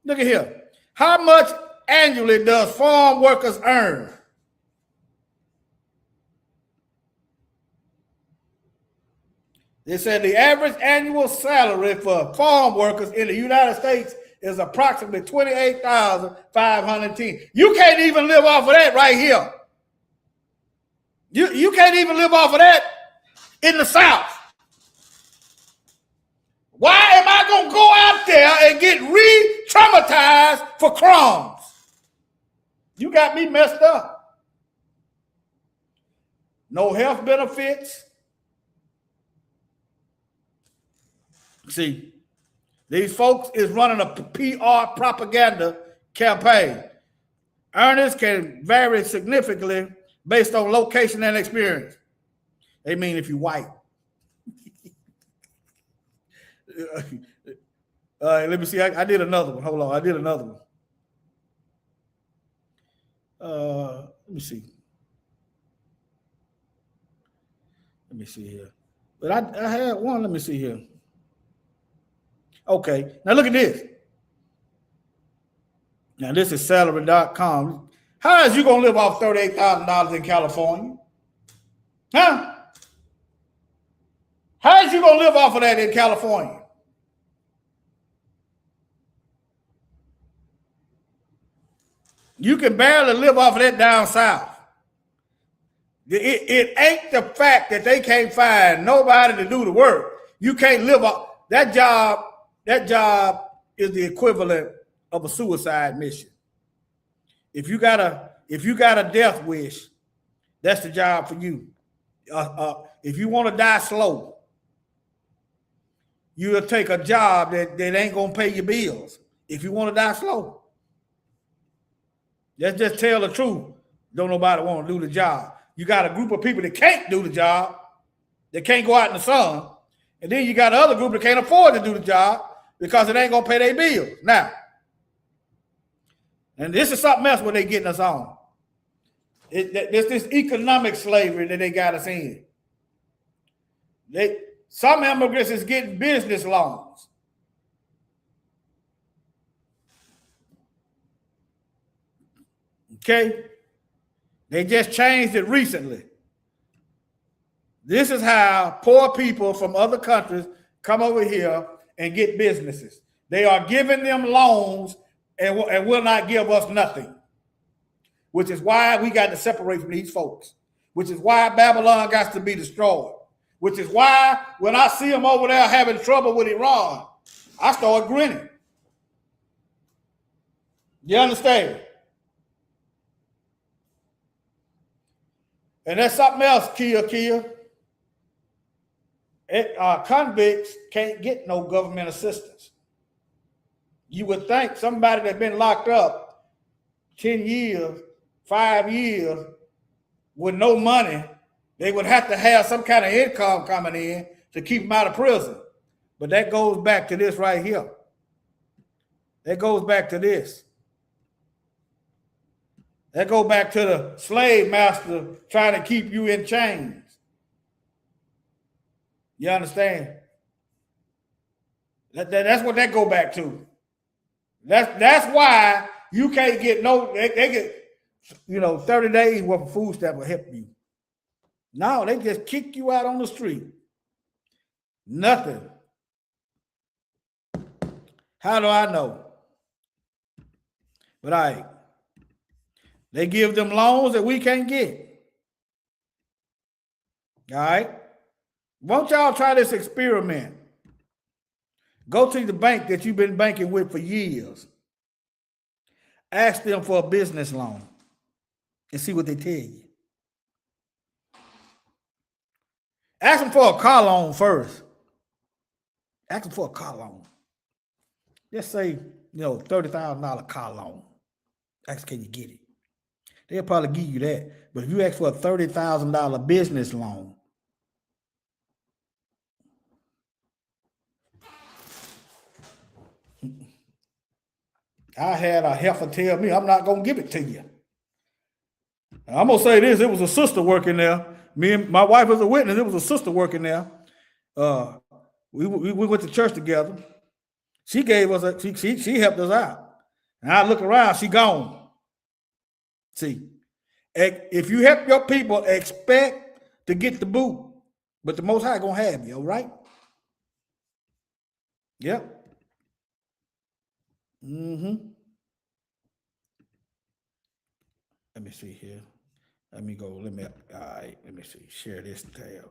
Look at here. How much annually does farm workers earn? They said the average annual salary for farm workers in the United States is approximately $28,510. You can't even live off of that right here. You can't even live off of that in the South. Why am I going to go out there and get re-traumatized for crumbs? You got me messed up. No health benefits. See, these folks is running a PR propaganda campaign. Earnings can vary significantly based on location and experience. They mean if you white. Let me see. I did another one. Hold on. I did another one. Let me see. Let me see here. But I had one. Let me see here. Okay. Now look at this. Now this is salary.com. How is you going to live off $38,000 in California? Huh? How is you going to live off of that in California? You can barely live off of that down south. It ain't the fact that they can't find nobody to do the work. You can't live off that job. That job is the equivalent of a suicide mission. If you got a death wish, that's the job for you. If you want to die slow, you'll take a job that ain't gonna pay your bills. If you want to die slow, let's just tell the truth. Don't nobody want to do the job. You got a group of people that can't do the job, that can't go out in the sun, and then you got another group that can't afford to do the job because it ain't gonna pay their bills. Now, and this is something else where they getting us on. It's this economic slavery that they got us in. Some immigrants is getting business loans. Okay? They just changed it recently. This is how poor people from other countries come over here and get businesses. They are giving them loans and will not give us nothing, which is why we got to separate from these folks, which is why Babylon got to be destroyed, which is why when I see them over there having trouble with Iran, I start grinning. You understand? And that's something else, Kia. Convicts can't get no government assistance. You would think somebody that's been locked up 10 years, 5 years with no money, they would have to have some kind of income coming in to keep them out of prison. But that goes back to this right here. That goes back to this. That goes back to the slave master trying to keep you in chains. You understand? That's what that go back to. That's why you can't get no. They get 30 days worth of food stamp will help you. No, they just kick you out on the street. Nothing. How do I know? But they give them loans that we can't get. All right? Won't y'all try this experiment? Go to the bank that you've been banking with for years. Ask them for a business loan and see what they tell you. Ask them for a car loan first. Ask them for a car loan. Just say, $30,000 car loan. Ask, can you get it? They'll probably give you that. But if you ask for a $30,000 business loan, I had a heifer tell me, I'm not going to give it to you. I'm going to say this. It was a sister working there. Me and my wife was a witness. It was a sister working there. We went to church together. She gave us she helped us out. And I look around, she gone. See, if you help your people, expect to get the boot. But the Most High gonna have you, all right? Yep. Let me see here. Let me see. Share this tab.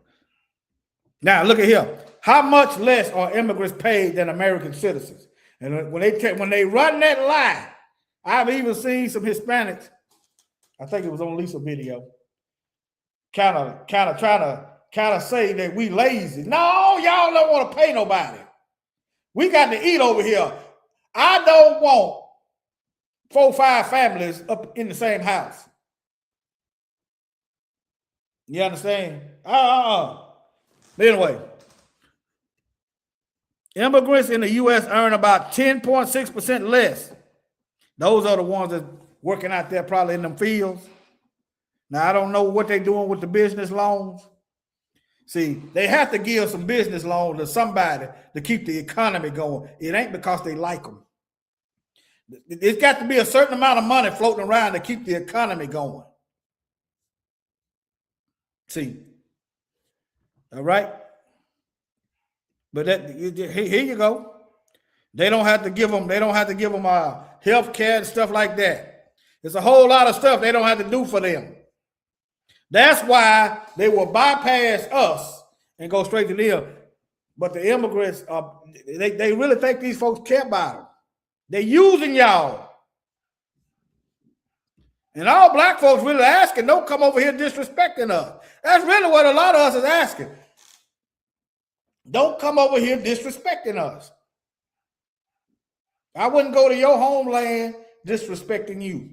Now look at here. How much less are immigrants paid than American citizens? And when they run that lie, I've even seen some Hispanics. I think it was on Lisa's video. Kind of trying to say that we lazy. No, y'all don't want to pay nobody. We got to eat over here. I don't want 4 or 5 families up in the same house. You understand? Anyway, immigrants in the U.S. earn about 10.6% less. Those are the ones that working out there probably in them fields. Now, I don't know what they're doing with the business loans. See, they have to give some business loans to somebody to keep the economy going. It ain't because they like them. It's got to be a certain amount of money floating around to keep the economy going. See, all right? But here you go. They don't have to give them health care and stuff like that. There's a whole lot of stuff they don't have to do for them. That's why they will bypass us and go straight to them. But the immigrants, they really think these folks care about them. They're using y'all. And all black folks really asking, don't come over here disrespecting us. That's really what a lot of us is asking. Don't come over here disrespecting us. I wouldn't go to your homeland disrespecting you.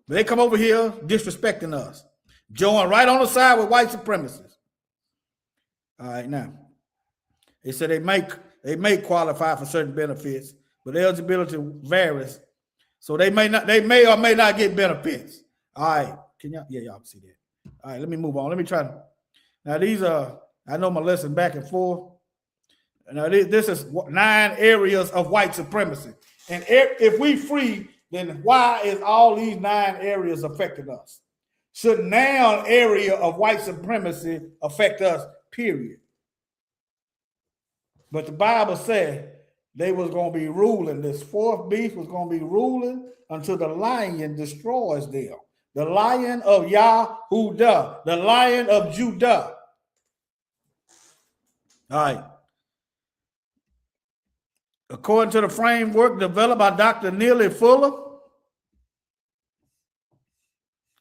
But they come over here disrespecting us. Join right on the side with white supremacists. All right, now. They said they may qualify for certain benefits, but eligibility varies. So they may or may not get benefits. All right. Y'all can see that. All right, let me move on. Let me try to. Now these are, I know my lesson back and forth. Now this is 9 areas of white supremacy. And if we free, then why is all these 9 areas affecting us? Should now an area of white supremacy affect us, period? But the Bible said they was going to be ruling. This 4th beast was going to be ruling until the lion destroys them. The lion of Yahudah, the lion of Judah. All right. According to the framework developed by Dr. Neely Fuller,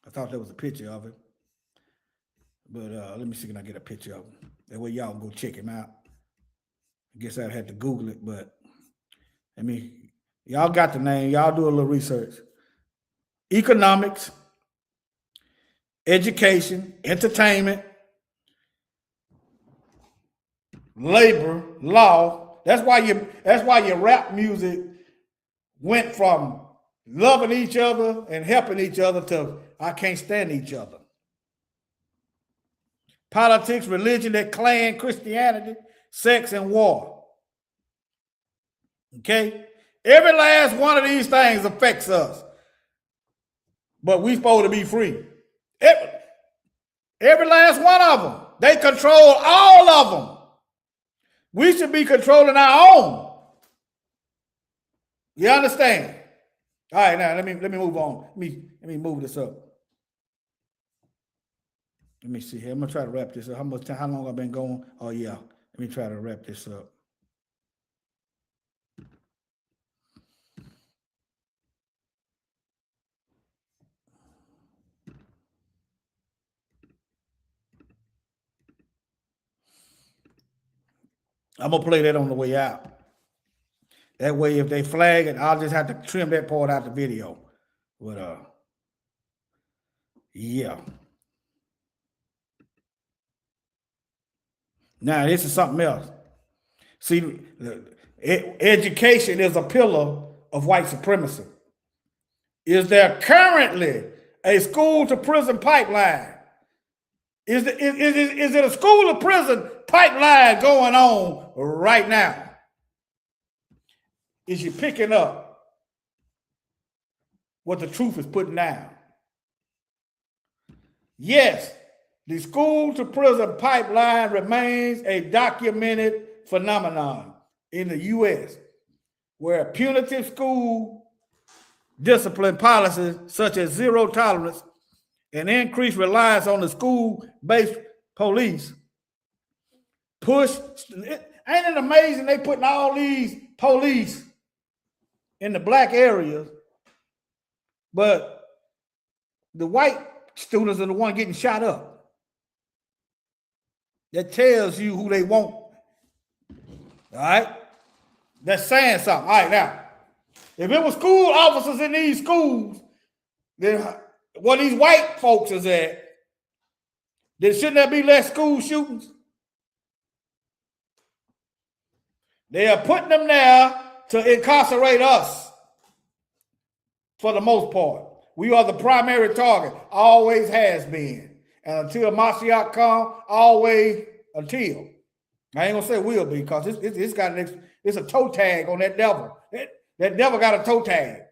I thought there was a picture of it, but let me see, can I get a picture of him? That way y'all can go check him out. I guess I'd have to Google it, but y'all got the name. Y'all do a little research. Economics, education, entertainment, labor, law. That's why your rap music went from loving each other and helping each other to I can't stand each other. Politics, religion, that clan, Christianity, sex, and war. Okay? Every last one of these things affects us. but we supposed to be free. Every last one of them. They control all of them. We should be controlling our own. You understand? All right, now let me move on. Let me move this up. Let me see here. I'm gonna try to wrap this up. How long I've been going? Oh yeah. Let me try to wrap this up. I'm gonna play that on the way out. That way, if they flag it, I'll just have to trim that part out the video. But yeah. Now this is something else. See, education is a pillar of white supremacy. Is there currently a school to prison pipeline? Is it a school to prison pipeline going on right now? Is you picking up what the truth is putting down? Yes, the school to prison pipeline remains a documented phenomenon in the U.S., where punitive school discipline policies such as zero tolerance and increased reliance on the school-based police push. Ain't it amazing they putting all these police in the black areas, but the white students are the one getting shot up? That tells you who they want. All right? That's saying something. All right, now, if it was school officers in these schools, then where these white folks is at, then shouldn't there be less school shootings? They are putting them there to incarcerate us for the most part. We are the primary target, always has been. And until Mashiach come, always until. I ain't gonna say will be, because it's a toe tag on that devil. That devil got a toe tag.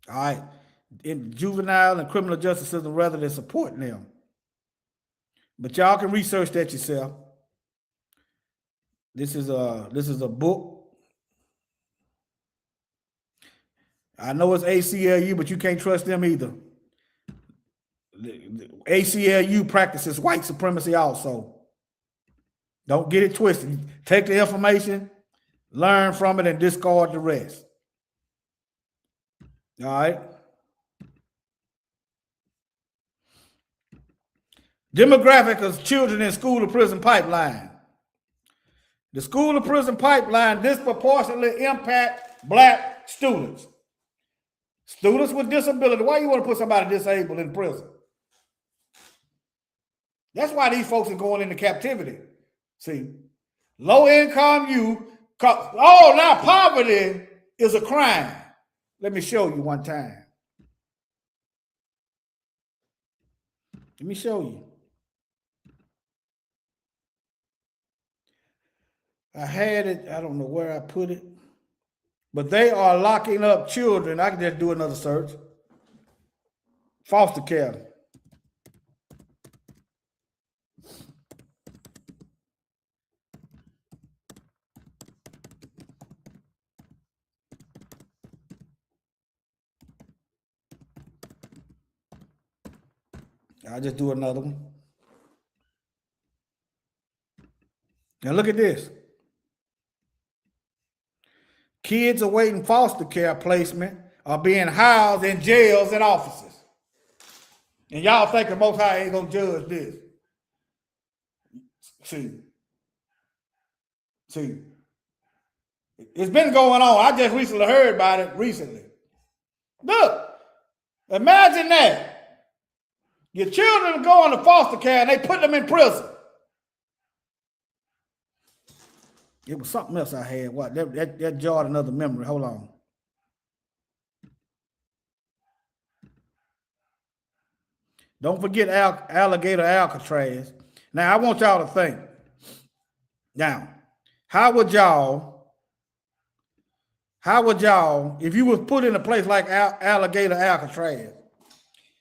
All right. In juvenile and criminal justice system rather than supporting them. But y'all can research that yourself. This is a book. I know it's ACLU, but you can't trust them either. ACLU practices white supremacy also. Don't get it twisted. Take the information, learn from it, and discard the rest. All right. Demographic of children in school to prison pipeline. The school to prison pipeline disproportionately impact black students. Students with disability. Why you want to put somebody disabled in prison? That's why these folks are going into captivity. See, low income youth. Now poverty is a crime. Let me show you one time. Let me show you. I had it. I don't know where I put it. But they are locking up children. I can just do another search. Foster care. I'll just do another one. Now look at this. Kids awaiting foster care placement are being housed in jails and offices. And y'all think the Most High ain't gonna judge this. See. It's been going on. I just recently heard about it recently. Look, imagine that. Your children go into foster care and they put them in prison. It was something else I had. What? That jarred another memory. Hold on. Don't forget alligator Alcatraz. Now, I want y'all to think. Now, how would y'all, if you was put in a place like Alligator Alcatraz,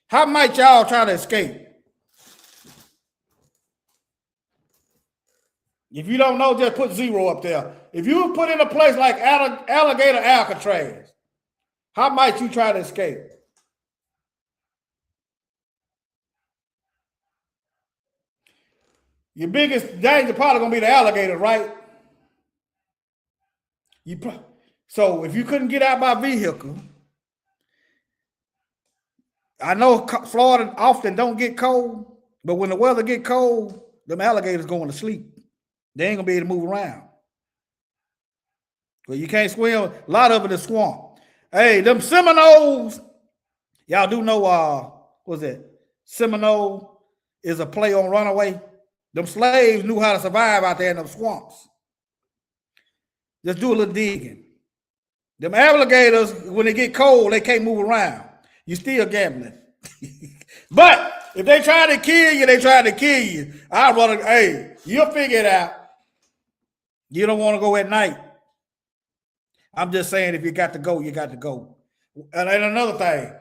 how might y'all try to escape? If you don't know, just put 0 up there. If you were put in a place like Alligator Alcatraz, how might you try to escape? Your biggest danger probably gonna be the alligator, right? So if you couldn't get out by vehicle, I know Florida often don't get cold, but when the weather get cold, them alligators going to sleep. They ain't gonna be able to move around. Well, you can't swim. A lot of it is swamp. Hey, them Seminoles, y'all do know what's that? Seminole is a play on Runaway. Them slaves knew how to survive out there in them swamps. Just do a little digging. Them alligators, when they get cold, they can't move around. You still gambling. But if they try to kill you, they try to kill you. I'd rather, hey, you'll figure it out. You don't want to go at night. I'm just saying, if you got to go, you got to go. And another thing,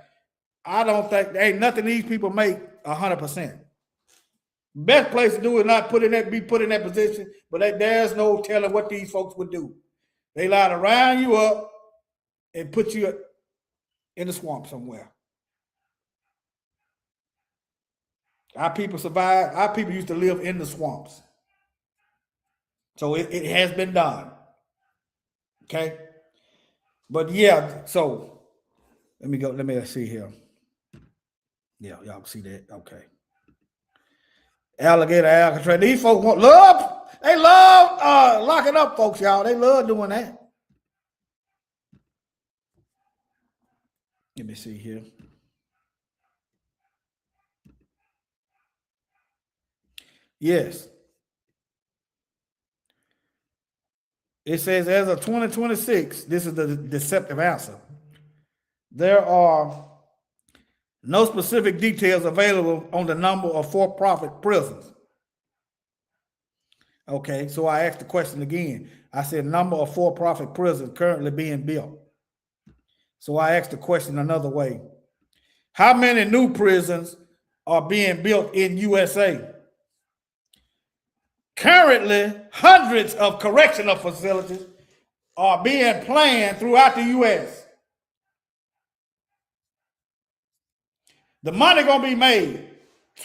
I don't think there ain't nothing these people make 100%. Best place to do is not be put in that position, but there's no telling what these folks would do. They lie to round you up and put you in the swamp somewhere. Our people survived. Our people used to live in the swamps. So it has been done. Okay? But yeah, so let me see here. Yeah, y'all can see that. Okay. Alligator Alcatraz. These folks they love locking up folks, y'all. They love doing that. Let me see here. Yes. It says as of 2026, this is the deceptive answer. There are no specific details available on the number of for-profit prisons. Okay, so I asked the question again. I said number of for-profit prisons currently being built. So I asked the question another way. How many new prisons are being built in USA? Currently, hundreds of correctional facilities are being planned throughout the U.S. The money gonna be made.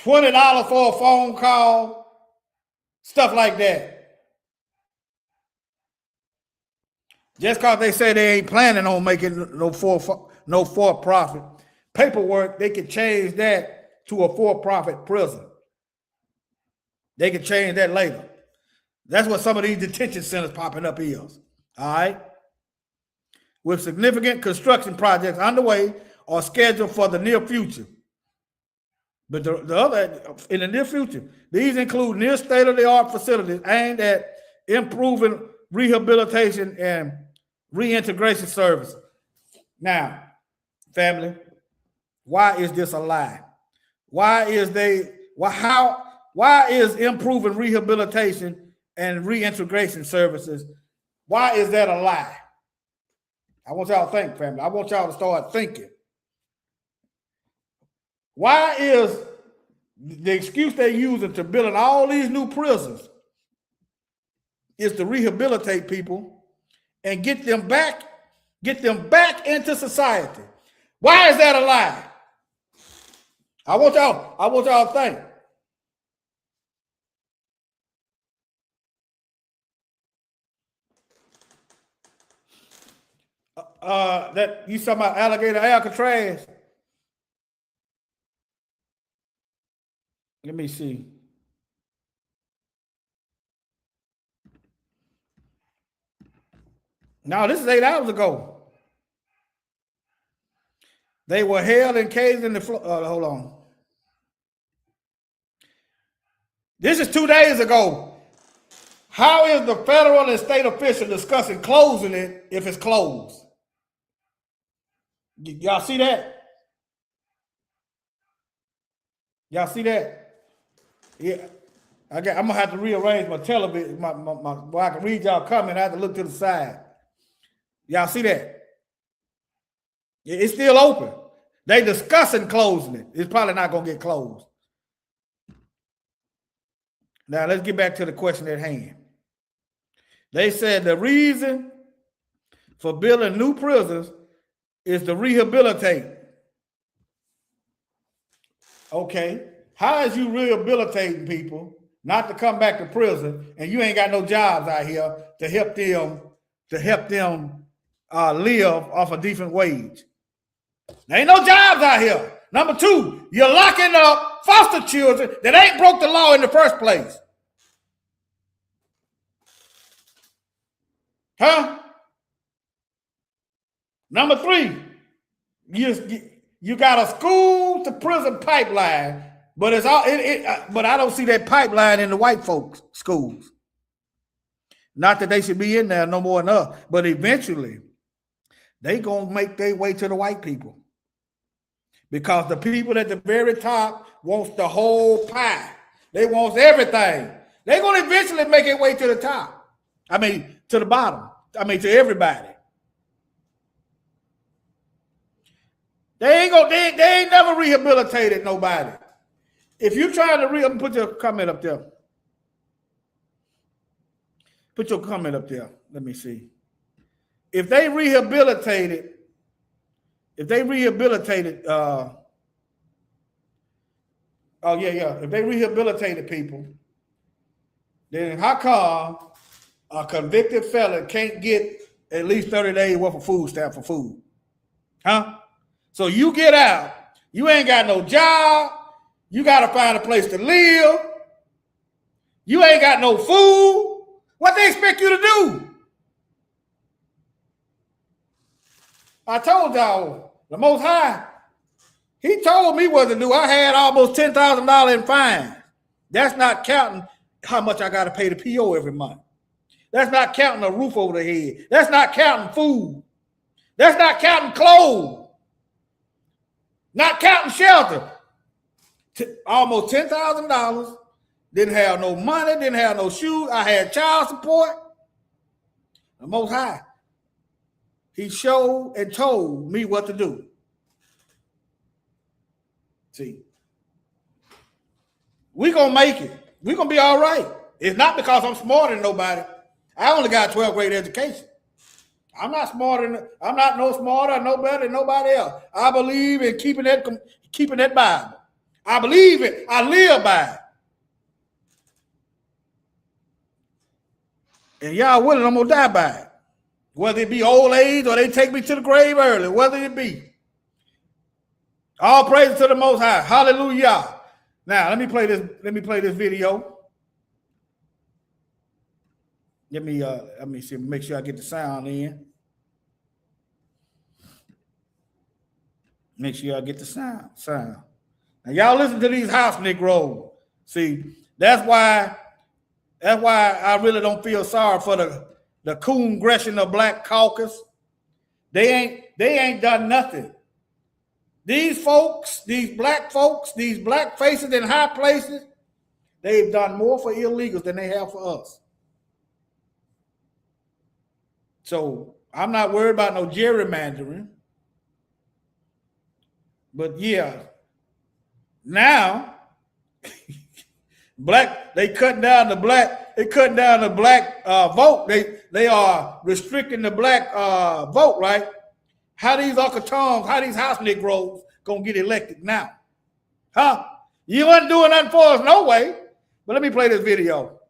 $20 for a phone call, stuff like that. Just because they say they ain't planning on making no for-profit paperwork, they can change that to a for-profit prison. They can change that later. That's what some of these detention centers popping up is. All right. With significant construction projects underway or scheduled for the near future. But the other, in the near future, these include near state-of-the-art facilities aimed at improving rehabilitation and reintegration services. Now, family, why is this a lie? Why is improving rehabilitation and reintegration services, why is that a lie? I want y'all to think, family. I want y'all to start thinking. Why is the excuse they're using to building all these new prisons is to rehabilitate people and get them back into society? Why is that a lie? I want y'all to think. That you talking about Alligator Alcatraz? Let me see. No, this is 8 hours ago. They were held and caged in the floor. Hold on. This is 2 days ago. How is the federal and state official discussing closing it if it's closed? Y'all see that? Y'all see that? Yeah. I'm gonna have to rearrange my television, my where I can read y'all comment. I have to look to the side. Y'all see that? It's still open. They discussing closing it. It's probably not gonna get closed. Now let's get back to the question at hand. They said the reason for building new prisons is to rehabilitate. Okay, how is you rehabilitating people not to come back to prison, and you ain't got no jobs out here to help them live off a decent wage? There ain't no jobs out here. Number two, you're locking up foster children that ain't broke the law in the first place. Huh? Number three, you got a school to prison pipeline, but it's all but I don't see that pipeline in the white folks' schools. Not that they should be in there no more than us, but eventually they gonna make their way to the white people. Because the people at the very top wants the whole pie. They want everything. They're gonna eventually make their way to the top. I mean, to the bottom. I mean, to everybody. They ain't never rehabilitated nobody. If you're trying to put your comment up there. Put your comment up there. Let me see. If they rehabilitated, if they rehabilitated people, then how come a convicted felon can't get at least 30 days worth of food stamp for food? Huh? So you get out, you ain't got no job, you got to find a place to live, you ain't got no food. What they expect you to do? I told y'all, the Most High, he told me what to do. I had almost $10,000 in fines. That's not counting how much I got to pay the PO every month. That's not counting a roof over the head. That's not counting food. That's not counting clothes. Not counting shelter. Almost $10,000. Didn't have no money. Didn't have no shoes. I had child support. The Most High, he showed and told me what to do. See, we gonna make it. We gonna be all right. It's not because I'm smarter than nobody. I only got a 12th grade education. I'm not smarter. I'm not no smarter, no better than nobody else. I believe in keeping that Bible. I believe it. I live by it. And y'all willing, I'm gonna die by it. Whether it be old age or they take me to the grave early, whether it be. All praise to the Most High. Hallelujah. Now let me play this video. Let me see, make sure I get the sound in. Make sure I get the sound. Now y'all listen to these house Negroes. See, that's why I really don't feel sorry for the Congressional Black Caucus. They ain't done nothing. These folks, these black folks, these black faces in high places, they've done more for illegals than they have for us. So I'm not worried about no gerrymandering. But yeah, now they cutting down the black vote. They are restricting the black vote, right? How these Uncle Toms, how these house Negroes gonna get elected now? Huh? You wasn't doing nothing for us no way. But let me play this video.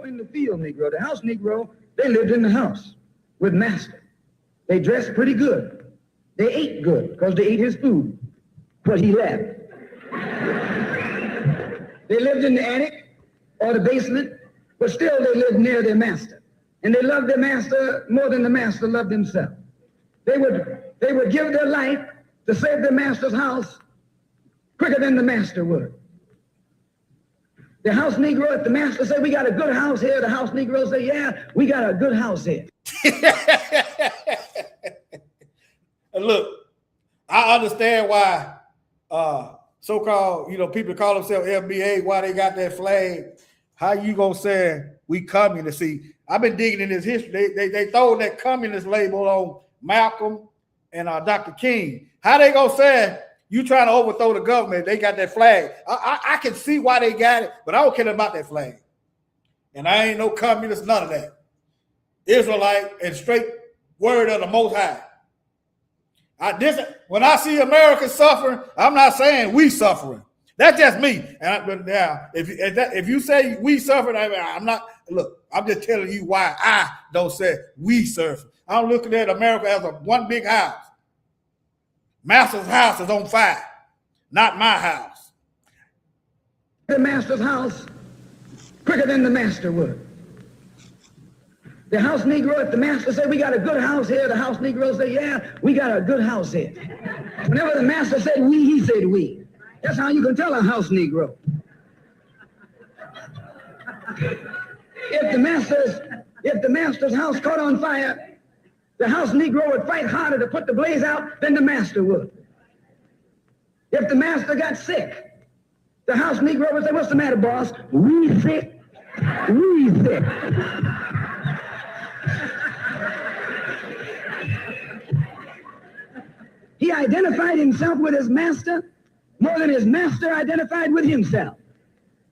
In the field Negro, the house Negro, they lived in the house with master. They dressed pretty good. They ate good because they ate his food, but he left. They lived in the attic or the basement, but still they lived near their master. And they loved their master more than the master loved himself. They would give their life to save their master's house quicker than the master would. The house Negro, if the master said, we got a good house here, the house Negro say, yeah, we got a good house here. Look, I understand why so-called, people call themselves FBA, why they got that flag. How you gonna say we communists? See, I've been digging in this history. They throw that communist label on Malcolm and Dr. King. How they gonna say you trying to overthrow the government? They got that flag. I can see why they got it, but I don't care about that flag. And I ain't no communist, none of that. Israelite and straight word of the Most High. When I see America suffering, I'm not saying we suffering. That's just me. But now, if you say we suffering, I'm not. Look, I'm just telling you why I don't say we suffer. I'm looking at America as one big house. Master's house is on fire, not my house. The master's house quicker than the master would. The house Negro, if the master said, we got a good house here, the house Negro said, yeah, we got a good house here. Whenever the master said we, he said we. That's how you can tell a house Negro. If the master's house caught on fire, the house Negro would fight harder to put the blaze out than the master would. If the master got sick, the house Negro would say, what's the matter, boss? We sick. We sick. He identified himself with his master more than his master identified with himself.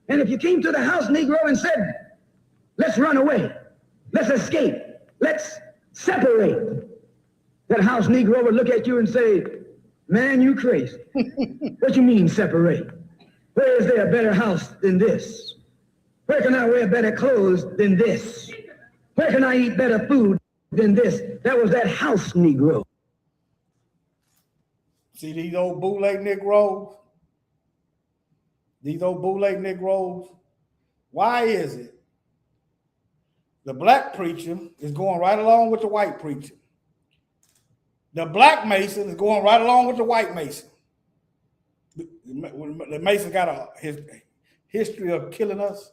And if you came to the house Negro and said, let's run away, let's escape, let's separate, that house Negro would look at you and say, man, you crazy. What you mean separate? Where is there a better house than this? Where can I wear better clothes than this? Where can I eat better food than this? That was that house Negro. See these old bootleg Negroes? These old bootleg Negroes? Why is it the black preacher is going right along with the white preacher? The black Mason is going right along with the white Mason. The Mason got a history of killing us.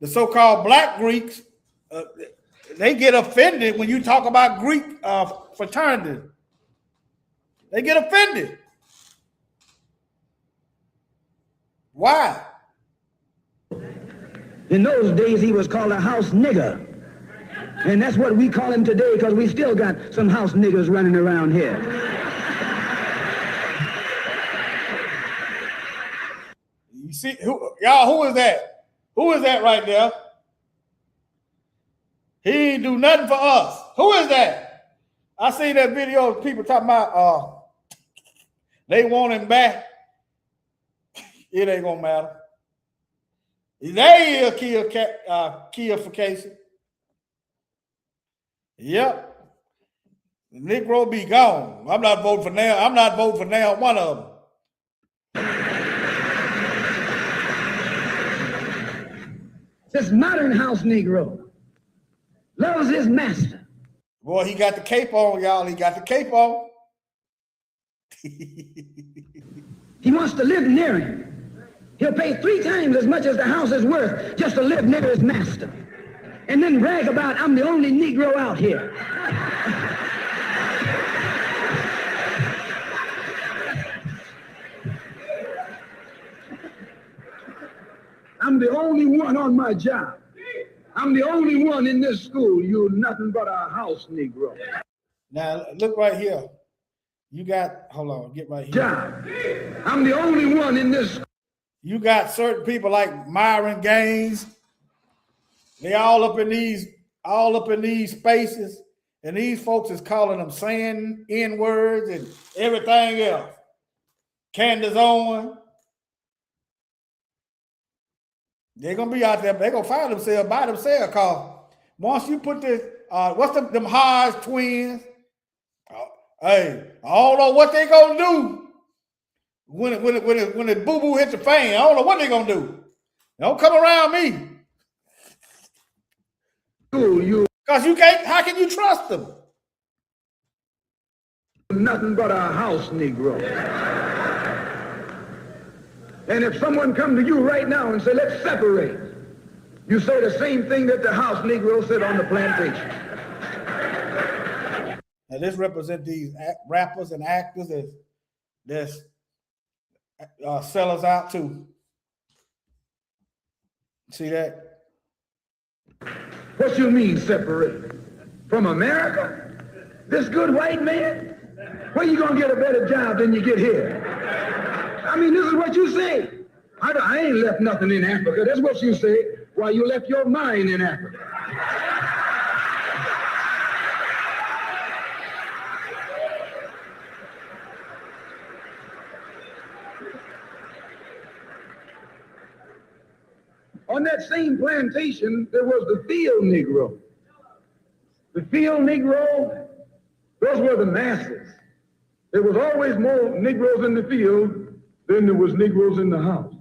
The so-called black Greeks, they get offended when you talk about Greek fraternity. They get offended. Why? In those days, he was called a house nigger. And that's what we call him today because we still got some house niggers running around here. You see, who is that? Who is that right there? He ain't do nothing for us. Who is that? I see that video of people talking about they want him back. It ain't gonna matter. They keification. Yep. The Negro be gone. I'm not voting for now. I'm not voting for now one of them. This modern house Negro loves his master. Boy, he got the cape on, y'all. He got the cape on. He wants to live near him. He'll pay 3 times as much as the house is worth just to live near his master. And then brag about, I'm the only Negro out here. I'm the only one on my job. I'm the only one in this school. You're nothing but a house Negro. Now, look right here. You got, hold on, get right here. Job. I'm the only one in this school. You got certain people like Myron Gaines. They all up in these spaces, and these folks is calling them saying N-words and everything else. Candace Owen. They're gonna be out there, they're gonna find themselves by themselves, because once you put this, them Hodge twins, hey, I don't know what they gonna do when the boo-boo hit the fan. I don't know what they gonna do. Don't come around me. Because you can't, how can you trust them? Nothing but a house Negro. And if someone come to you right now and say, let's separate, you say the same thing that the house Negro said on the plantation. Now this represents these rappers and actors that's sell us out too. See that? What you mean separate? From America? This good white man? Where you gonna get a better job than you get here? I mean, this is what you say. I ain't left nothing in Africa. That's what you say. Why, you left your mind in Africa. On that same plantation, there was the field Negro. The field Negro, those were the masses. There was always more Negroes in the field than there was Negroes in the house.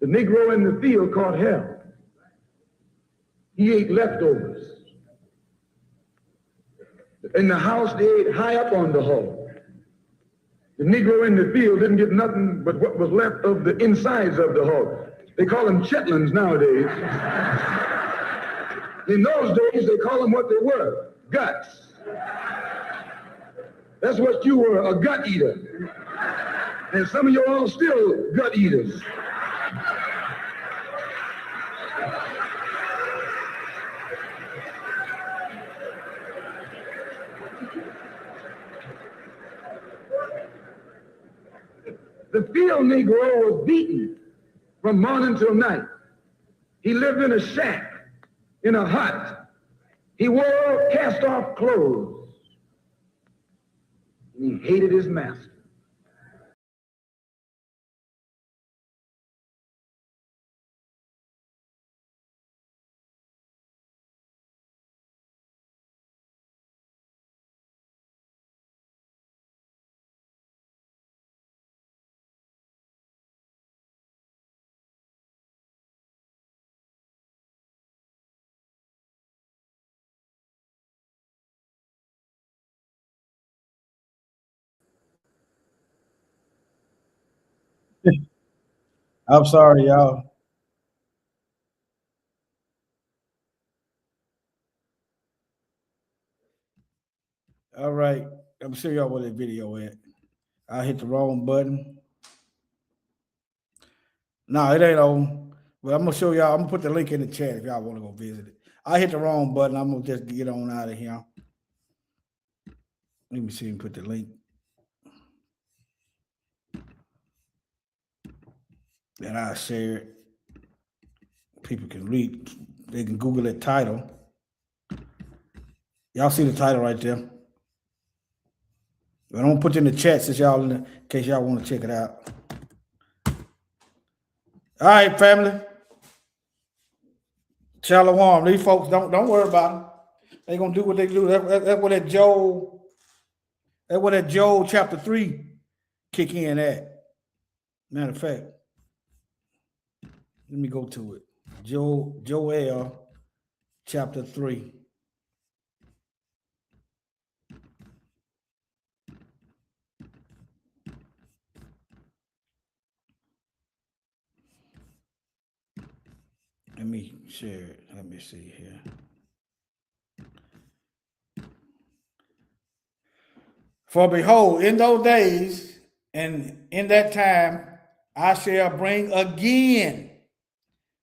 The Negro in the field caught hell. He ate leftovers. In the house, they ate high up on the hull. The Negro in the field didn't get nothing but what was left of the insides of the hull. They call them chitlins nowadays. In those days, they call them what they were, guts. That's what you were, a gut eater. And some of you all still gut eaters. The field Negro was beaten from morning till night. He lived in a shack, in a hut. He wore cast-off clothes. And he hated his master. I'm sorry, y'all. All right. I'm show y'all where that video at. I hit the wrong button. No, it ain't on. But I'm gonna show y'all. I'm gonna put the link in the chat if y'all want to go visit it. I hit the wrong button. I'm gonna just get on out of here. Let me see and put the link. And I share it. People can read. They can Google that title. Y'all see the title right there. But I'm gonna put it in the chat since y'all in case y'all want to check it out. All right, family. Shalom. These folks don't worry about them. They're gonna do what they do. That's what that Joel chapter 3 kick in at. Matter of fact, let me go to it. Joel chapter 3. Let me share it. Let me see here. For behold, in those days and in that time, I shall bring again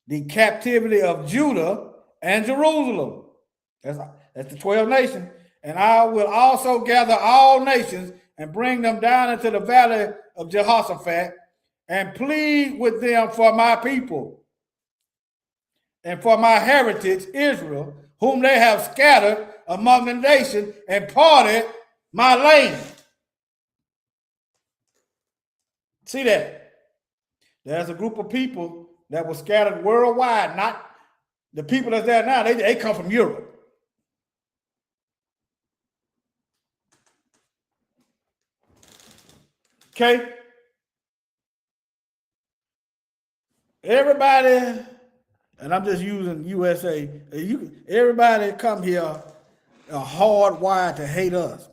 the captivity of Judah and Jerusalem. That's the 12 nations. And I will also gather all nations and bring them down into the valley of Jehoshaphat and plead with them for my people and for my heritage, Israel, whom they have scattered among the nations and parted my land. See that? There's a group of people that were scattered worldwide, not the people that's there now. They come from Europe. Okay? Everybody, and I'm just using USA, everybody come here hardwired to hate us.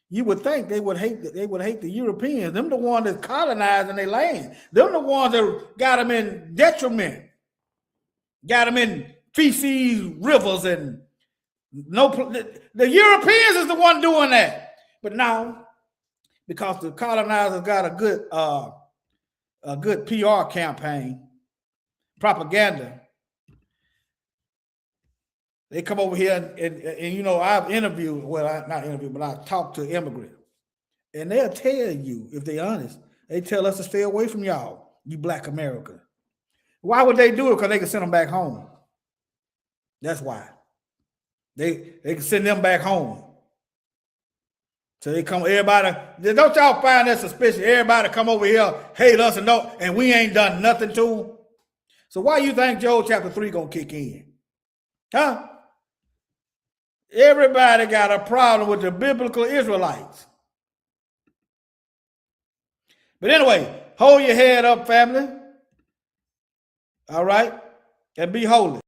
You would think they would hate the Europeans. Them the ones that colonizing their land. Them the ones that got them in detriment. Got them in feces, rivers, and the Europeans is the one doing that. But now because the colonizers got a good PR campaign, propaganda. They come over here and you know, I've interviewed, well, not interviewed, but I talked to immigrants. And they'll tell you, if they're honest, they tell us to stay away from y'all, you Black America. Why would they do it? Because they can send them back home. That's why. They can send them back home. So they come, everybody, don't y'all find that suspicious? Everybody come over here, hate us and we ain't done nothing to them. So why you think Joel chapter 3 gonna kick in? Huh? Everybody got a problem with the biblical Israelites. But anyway, hold your head up, family. All right? And be holy.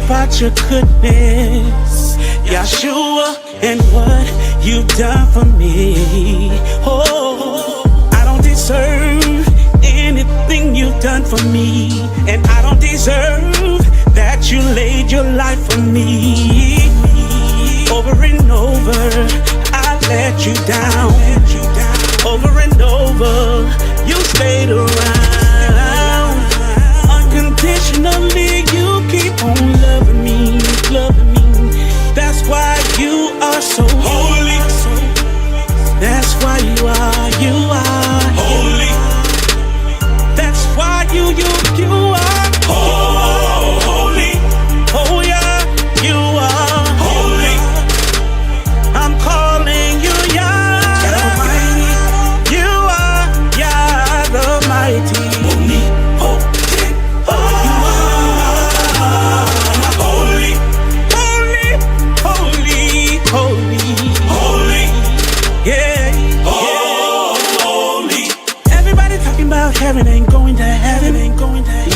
About your goodness, Yahshua, and what you've done for me. Oh, I don't deserve anything you've done for me, and I don't deserve that you laid your life for me. Over and over, I let you down. Over and over, you stayed around. Unconditionally, you keep on loving me. That's why you are so holy. That's why you are holy. That's why you are holy. Oh yeah, you are holy. I'm calling you Yah the Mighty. You are Yah the Mighty. Heaven ain't going to heaven,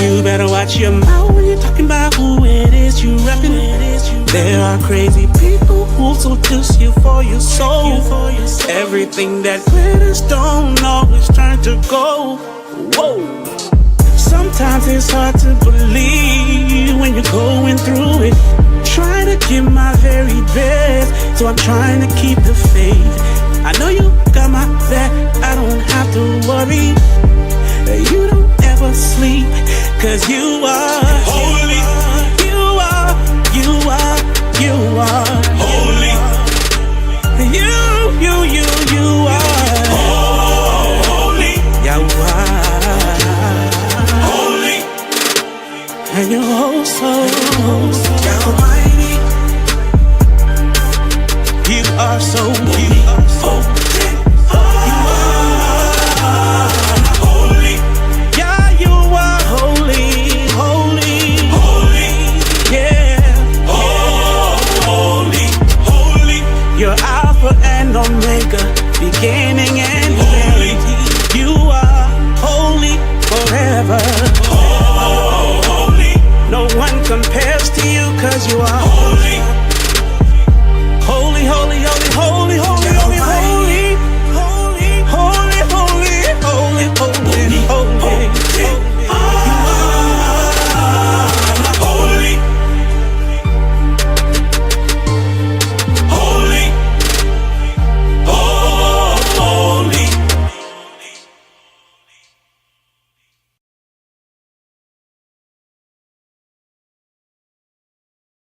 You better watch your mouth when you're talking about who it is you reppin'. There are crazy people who seduce you for your soul. Everything that glitters don't always turn to gold. Whoa. Sometimes it's hard to believe when you're going through it. Trying to give my very best, so I'm trying to keep the faith. I know you got my back, I don't have to worry. You don't ever sleep, 'cause you are holy. You are holy. You are holy. You are holy. And you're oh so almighty. You are so holy. You're Alpha and Omega, began